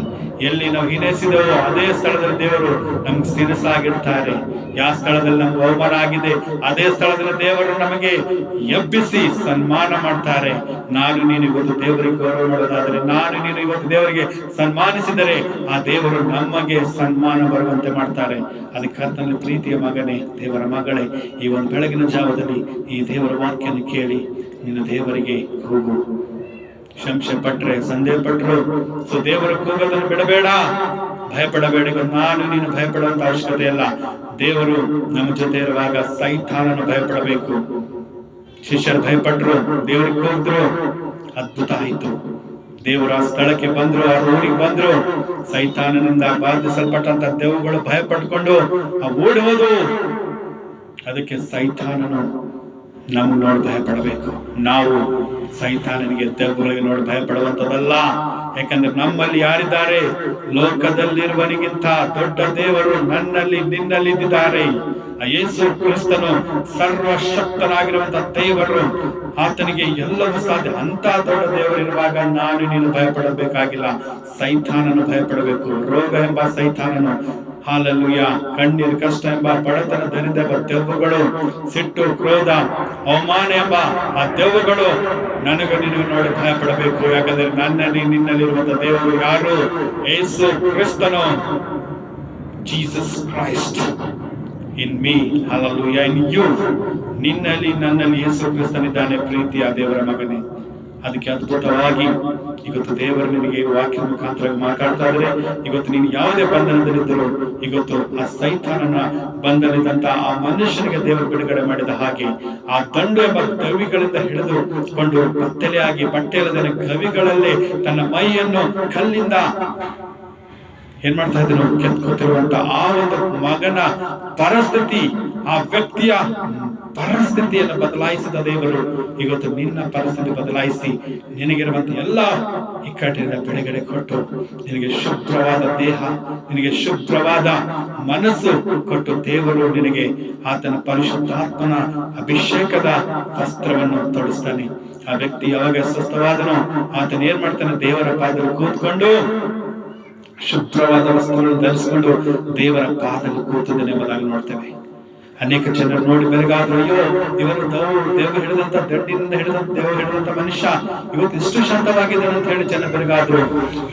ಎಲ್ಲಿ ನಾವು ಹೀನೈಸಿದೆವೋ ಅದೇ ಸ್ಥಳದಲ್ಲಿ ದೇವರು ನಮ್ಗೆ ಶಿರಸಾಗಿರ್ತಾರೆ. ಯಾವ ಸ್ಥಳದಲ್ಲಿ ನಮ್ಗೆ ಅವಮಾನ ಆಗಿದೆ ಅದೇ ಸ್ಥಳದಲ್ಲಿ ದೇವರು ನಮಗೆ ಎಬ್ಬಿಸಿ ಸನ್ಮಾನ ಮಾಡ್ತಾರೆ. ನಾನು ನೀನು ಇವತ್ತು ದೇವರಿಗೆ ಗೌರವ ಮಾಡೋದಾದರೆ, ನಾನು ನೀನು ಇವತ್ತು ದೇವರಿಗೆ ಸನ್ಮಾನಿಸಿದರೆ ಆ ದೇವರು ನಮಗೆ ಸನ್ಮಾನ ಬರುವಂತೆ ಮಾಡ್ತಾರೆ. ಅದಕ್ಕೆ ಕರ್ತನಲ್ಲಿ ಪ್ರೀತಿಯ ಮಗನೇ, ದೇವರ ಮಗಳೇ, ಈ ಒಂದು ಬೆಳಗಿನ ಜಾವದಲ್ಲಿ ಈ ದೇವರ ವಾಕ್ಯವನ್ನು ಕೇಳಿ ನಿನ್ನ ದೇವರಿಗೆ ಹೋಗು. ಸಂಶಯ ಪಟ್ರೆ, ಸಂದೇಹ ಪಟ್ರು ಸೊ ದೇವರ ಕೂಗೋದನ್ನು ಬಿಡಬೇಡ, ಭಯಪಡಬೇಡ. ನಾನು ನೀನು ಭಯಪಡುವಂತ ಅವಶ್ಯಕತೆ ಇಲ್ಲ. ದೇವರು ನಮ್ಮ ಜೊತೆ ಇರುವಾಗ ಸೈತಾನನು ಭಯಪಡಬೇಕು. ಶಿಷ್ಯರು ಭಯಪಟ್ರು, ದೇವರಿಗೆ ಹೋದ್ರು, ಅದ್ಭುತ ಆಯಿತು. ದೇವರ ಸ್ಥಳಕ್ಕೆ ಬಂದ್ರು, ಆ ಊರಿಗೆ ಬಂದ್ರು. ಸೈತಾನನಿಂದ ಬಾಧಿಸಲ್ಪಟ್ಟಂತ ದೇವಗಳು ಭಯಪಟ್ಕೊಂಡು ಓಡಿ ಹೋದು. ಅದಕ್ಕೆ ಸೈತಾನನು ನಮ್ಗೆ ನೋಡಿ ಭಯಪಡಬೇಕು. ನಾವು ಸೈತಾನನಿಗೆ ದೆವ್ವಗಳಿಗೆ ನೋಡಿ ಭಯಪಡುವಂತದಲ್ಲ. ಯಾಕಂದ್ರೆ ನಮ್ಮಲ್ಲಿ ಯಾರಿದ್ದಾರೆ? ಲೋಕದಲ್ಲಿರುವನಿಗಿಂತ ದೊಡ್ಡ ದೇವರು ನನ್ನಲ್ಲಿ ನಿನ್ನಲ್ಲಿ ಇದ್ದಾರೆ. ಯೇಸು ಕ್ರಿಸ್ತನು ಸರ್ವಶಕ್ತನಾಗಿರುವಂತ ದೇವರು. ಆತನಿಗೆ ಎಲ್ಲವೂ ಸಾಧ್ಯ. ಅಂತ ದೊಡ್ಡ ದೇವರಿರುವಾಗ ನಾನು ನೀನು ಭಯಪಡಬೇಕಾಗಿಲ್ಲ. ಸೈತಾನನು ಭಯಪಡಬೇಕು. ರೋಗ ಎಂಬ ಸೈತಾನನು, ಹಾಲೆಲೂಯಾ, ಕಣ್ಣೀರು ಕಷ್ಟ ಎಂಬ ಬಡತನ ದರಿದ್ರ ದೆವ್ವಗಳು, ಸಿಟ್ಟು ಕ್ರೋಧ ಅವಮಾನ ಎಂಬ ಆ ದೆವ್ವಗಳು ನನಗೆ ನಿನಗೆ ನೋಡಿ ಭಯಪಡಬೇಕು. ಯಾಕಂದ್ರೆ ನನ್ನಲ್ಲಿ ನಿನ್ನಲ್ಲಿರುವಂತ ದೇವರು ಯಾರು? ಯೇಸು ಕ್ರಿಸ್ತನು. Jesus Christ in me, hallelujah, in you. ನಿನ್ನಲ್ಲಿ ನನ್ನಲ್ಲಿ ಯೇಸು ಕ್ರಿಸ್ತನಿದ್ದಾನೆ. ಪ್ರೀತಿಯ ದೇವರ ಮಗನೇ, ಅದಕ್ಕೆ ಅದ್ಭುತವಾಗಿ ಇವತ್ತು ದೇವರು ನಿನಗೆ ವಾಕ್ಯ ಮುಖಾಂತರ ಮಾತಾಡ್ತಾ ಇದ್ರೆ, ಇವತ್ತು ನೀನು ಯಾವುದೇ ಬಂಧನದಲ್ಲಿದ್ದರೂ ಇವತ್ತು ಆ ಸೈತಾನನ ಬಂಧನದಂತ ಆ ಮನುಷ್ಯನಿಗೆ ದೇವರು ಬಿಡುಗಡೆ ಮಾಡಿದ ಹಾಗೆ ಆ ದಂಡು ಎಂಬ ಕವಿಗಳಿಂದ ಹಿಡಿದುಕೊಂಡು ಬತ್ತಲೆಯಾಗಿ ಬಟ್ಟೆಯಲ್ಲದೆ ಕವಿಗಳಲ್ಲೇ ತನ್ನ ಮೈಯನ್ನು ಕಲ್ಲಿಂದ ಏನ್ ಮಾಡ್ತಾ ಇದ್ರು, ಕೆತ್ಕೋತಿರುವಂತ ಆ ಒಂದು ಮಗನ ಪರಿಸ್ಥಿತಿ, ಆ ವ್ಯಕ್ತಿಯ ಪರಿಸ್ಥಿತಿಯನ್ನು ಬದಲಾಯಿಸಿದ ದೇವರು ಇವತ್ತು ನಿನ್ನ ಪರಿಸ್ಥಿತಿ ಬದಲಾಯಿಸಿ ನಿನಗಿರುವಂತ ಎಲ್ಲ ಇಕ್ಕಟ್ಟಿನಿಂದ ಬಿಡುಗಡೆ ಕೊಟ್ಟು ನಿನಗೆ ಶುಭ್ರವಾದ ದೇಹ, ನಿನಗೆ ಶುಭ್ರವಾದ ಮನಸ್ಸು ಕೊಟ್ಟು ದೇವರು ನಿನಗೆ ಆತನ ಪರಿಶುದ್ಧಾತ್ಮನ ಅಭಿಷೇಕದ ವಸ್ತ್ರವನ್ನು ತೊಡಿಸ್ತಾನೆ. ಆ ವ್ಯಕ್ತಿ ಯಾವಾಗ ಸ್ವಸ್ಥವಾದನೋ ಆತನ ಏನ್ ಮಾಡ್ತಾನೆ? ದೇವರ ಪಾದದಲ್ಲಿ ಕೂತ್ಕೊಂಡು ಶುಭ್ರವಾದ ವಸ್ತ್ರವನ್ನು ಧರಿಸಿಕೊಂಡು ದೇವರ ಪಾದದಲ್ಲಿ ಕೂತದನ್ನು ಎಂಬುದಾಗಿ ನೋಡ್ತೇವೆ. ಅನೇಕ ಜನರು ನೋಡಿ ಬೆರಗಾದ್ರು, ಅಯ್ಯೋ ಇವರು ದೇವ ಹಿಡಿದಂತ ದಡ್ಡಿನಿಂದ ದೇವ ಹಿಡಿದಂತ ಮನುಷ್ಯ ಇವತ್ತು ಇಷ್ಟು ಶಾಂತವಾಗಿದ್ದಾನೆ ಅಂತ ಹೇಳಿ ಜನ ಬೆರಗಾದ್ರು.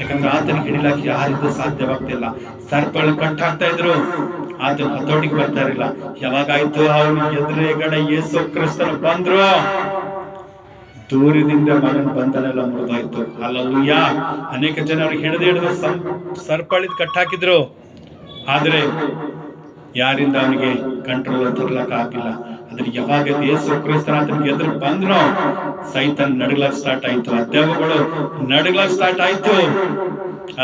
ಯಾಕಂದ್ರೆ ಆತನಿಗೆ ಹಿಡಿಲಾಕಿ ಯಾರಿಗೂ ಸಾಧ್ಯವಾಗ್ತಿಲ್ಲ. ಸರ್ಪಗಳು ಕಟ್ಟಾಗ್ತಾ ಇದ್ರು, ಆತನ ಹತೋಟಿಗೆ ಬರ್ತಾ ಇರಲಿಲ್ಲ. ಯಾವಾಗಾಯ್ತು ಅವನು ಎದುರುಗಡೆ ಯೇಸು ಕ್ರಿಸ್ತನು ಬಂದ್ರು, ದೂರದಿಂದ ಮಗನ ಬಂಧನೆಲ್ಲ ಮುರಿದಾಯ್ತು. ಹಲ್ಲೆಲೂಯಾ. ಅನೇಕ ಜನರು ಹಿಡಿದು ಸರ್ಪಳಿದ್ ಕಟ್ಟಾಕಿದ್ರು, ಆದ್ರೆ ಯಾರಿಂದ ಅವನಿಗೆ ಕಂಟ್ರೋಲ್ ತರ್ಲಕ್ಕ ಆಗಿಲ್ಲ. ಆದ್ರೆ ಯಾವಾಗ ಯೇಸು ಕ್ರಿಸ್ತನ ಆತನಿಗೆ ಎದುರು ಬಂದ್ರು, ಸೈತಾನ್ ನಡಗ್ಲಾಕ್ ಸ್ಟಾರ್ಟ್ ಆಯ್ತು, ಆ ದೆವ್ವಗಳು ನಡಗ್ಲಾಕ್ ಸ್ಟಾರ್ಟ್ ಆಯ್ತು.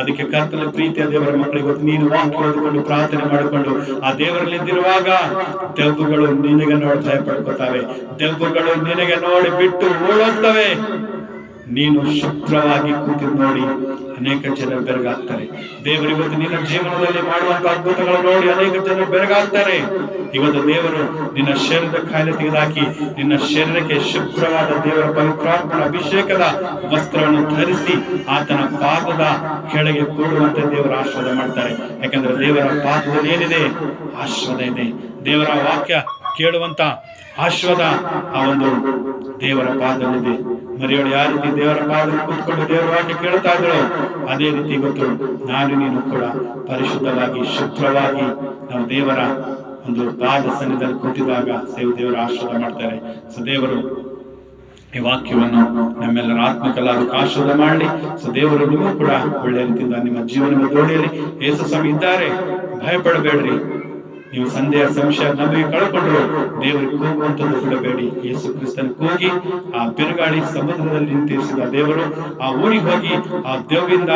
ಅದಕ್ಕೆ ಕರ್ತನ ಪ್ರೀತಿಯ ದೇವರ ಮಕ್ಕಳಿಗೆ ಇವತ್ತು ನೀನು ವಾಕ್ಯ ಓದಿಕೊಂಡು ಪ್ರಾರ್ಥನೆ ಮಾಡಿಕೊಂಡು ಆ ದೇವರಲ್ಲಿ ಇದ್ದಿರುವಾಗ ದೆವ್ವಗಳು ನಿನಗೆ ನೋಡಿ ಭಯ ಪಡ್ಕೋತಾವೆ, ದೆವ್ವಗಳು ನಿನಗೆ ನೋಡಿ ಬಿಟ್ಟು ಓಡೋಗ್ತವೆ. ನೀನು ಶುಭ್ರವಾಗಿ ಕೂತಿದ್ದು ನೋಡಿ ಅನೇಕ ಜನರು ಬೆರಗಾಗ್ತಾರೆ. ದೇವರು ಇವತ್ತು ನಿನ್ನ ಜೀವನದಲ್ಲಿ ಮಾಡುವಂತ ಅದ್ಭುತಗಳು ನೋಡಿ ಅನೇಕ ಜನರು ಬೆರಗಾಗ್ತಾರೆ. ಇವತ್ತು ದೇವರು ನಿನ್ನ ಶರೀರದ ಕಾಯಿಲೆ ತೆಗೆದುಹಾಕಿ ನಿನ್ನ ಶರೀರಕ್ಕೆ ಶುಭ್ರವಾದ ದೇವರ ಪವಿತ್ರಾತ್ಮನ ಅಭಿಷೇಕದ ವಸ್ತ್ರವನ್ನು ಧರಿಸಿ ಆತನ ಪಾದದ ಕೆಳಗೆ ಕೂಡುವಂತೆ ದೇವರ ಆಶೀರ್ವಾದ ಮಾಡ್ತಾರೆ. ಯಾಕಂದ್ರೆ ದೇವರ ಪಾದದಲ್ಲಿ ಏನಿದೆ? ಆಶೀರ್ವಾದ ಇದೆ. ದೇವರ ವಾಕ್ಯ ಕೇಳುವಂತ ಆಶೀರ್ವಾದ ಆ ಒಂದು ದೇವರ ಪಾದದಲ್ಲಿದೆ. ಮರಿಯೋಳು ಯಾವ ರೀತಿ ದೇವರ ಪಾದದಲ್ಲಿ ಕೂತ್ಕೊಂಡು ದೇವರ ವಾಕ್ಯ ಕೇಳ್ತಾ ಇದ್ರು, ಅದೇ ರೀತಿ ಇವತ್ತು ನಾನು ನೀನು ಕೂಡ ಪರಿಶುದ್ಧವಾಗಿ ಶುಭ್ರವಾಗಿ ನಾವು ದೇವರ ಒಂದು ಪಾದ ಸನ್ನಿಧಿಯಲ್ಲಿ ಕೂತಿದಾಗ ದೇವರ ಆಶೀರ್ವಾದ ಮಾಡ್ತಾರೆ. ಸೊ ದೇವರು ಈ ವಾಕ್ಯವನ್ನು ನಮ್ಮೆಲ್ಲರ ಆತ್ಮಕಲಾದಕ್ಕೆ ಆಶೀರ್ವಾದ ಮಾಡಲಿ. ಸೊ ದೇವರು ನೀವು ಕೂಡ ಒಳ್ಳೆ ರೀತಿಯಿಂದ ನಿಮ್ಮ ಜೀವನದ ದೋಣಿಯಲ್ಲಿ ಯೇಸು ಸ್ವಾಮಿ ಇದ್ದಾರೆ, ಭಯಪಡಬೇಡ್ರಿ. ನೀವು ಸಂದೇಹ ಸಂಶಯ ನಂಬಿಕೆ ಕಳ್ಕೊಂಡ್ರು ದೇವರಿಗೆ ಕೂಗುವಂಥದ್ದು ಬಿಡಬೇಡಿ. ಯೇಸು ಕ್ರಿಸ್ತನ ಕೂಗಿ ಆ ಬಿರುಗಾಳಿ ಸಮುದ್ರದಲ್ಲಿ ನಿಂತಿರಿಸಿದ ದೇವರು ಆ ಊರಿಗೆ ಹೋಗಿ ಆ ದೇವರಿಂದ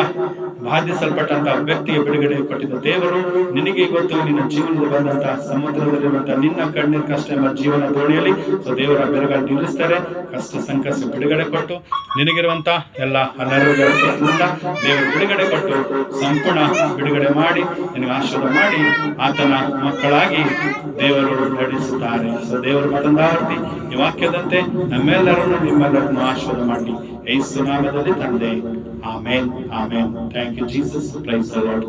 ಬಾಧಿಸಲ್ಪಟ್ಟಂತ ವ್ಯಕ್ತಿಗೆ ಬಿಡುಗಡೆ ಕೊಟ್ಟಿದ್ದ ದೇವರು ನಿನಗೆ ಇವತ್ತು ನಿನ್ನ ಜೀವನದಲ್ಲಿ ಬಂದಂತಹ ಸಮುದ್ರದಲ್ಲಿರುವಂತಹ ನಿನ್ನ ಕಣ್ಣಿನ ಕಷ್ಟ ಎಂಬ ಜೀವನ ದೋಣಿಯಲ್ಲಿ ದೇವರ ಬಿರುಗಾಳಿ ನಿಲ್ಲಿಸ್ತಾರೆ. ಕಷ್ಟ ಸಂಕಷ್ಟ ಬಿಡುಗಡೆ ಕೊಟ್ಟು ನಿನಗಿರುವಂತ ಎಲ್ಲ ಅನಾರೋಗ್ಯದಿಂದ ದೇವರು ಬಿಡುಗಡೆ ಕೊಟ್ಟು ಸಂಪೂರ್ಣ ಬಿಡುಗಡೆ ಮಾಡಿ ನಿನಗೆ ಆಶೀರ್ವಾದ ಮಾಡಿ ಆತನ ಮಕ್ಕಳಾಗಿ ದೇವರು ನಡೆಸುತ್ತಾರೆ. ದೇವರು ಮತ್ತೊಂದಾವರ್ತಿ ಈ ವಾಕ್ಯದಂತೆ ನಮ್ಮೆಲ್ಲರನ್ನು ನಿಮ್ಮೆಲ್ಲರನ್ನು ಆಶೀರ್ವಾದ ಮಾಡಿ ಯೇಸು ನಾಮದಲ್ಲಿ ತಂದೆ. Amen, amen. Thank you Jesus. Praise the lord.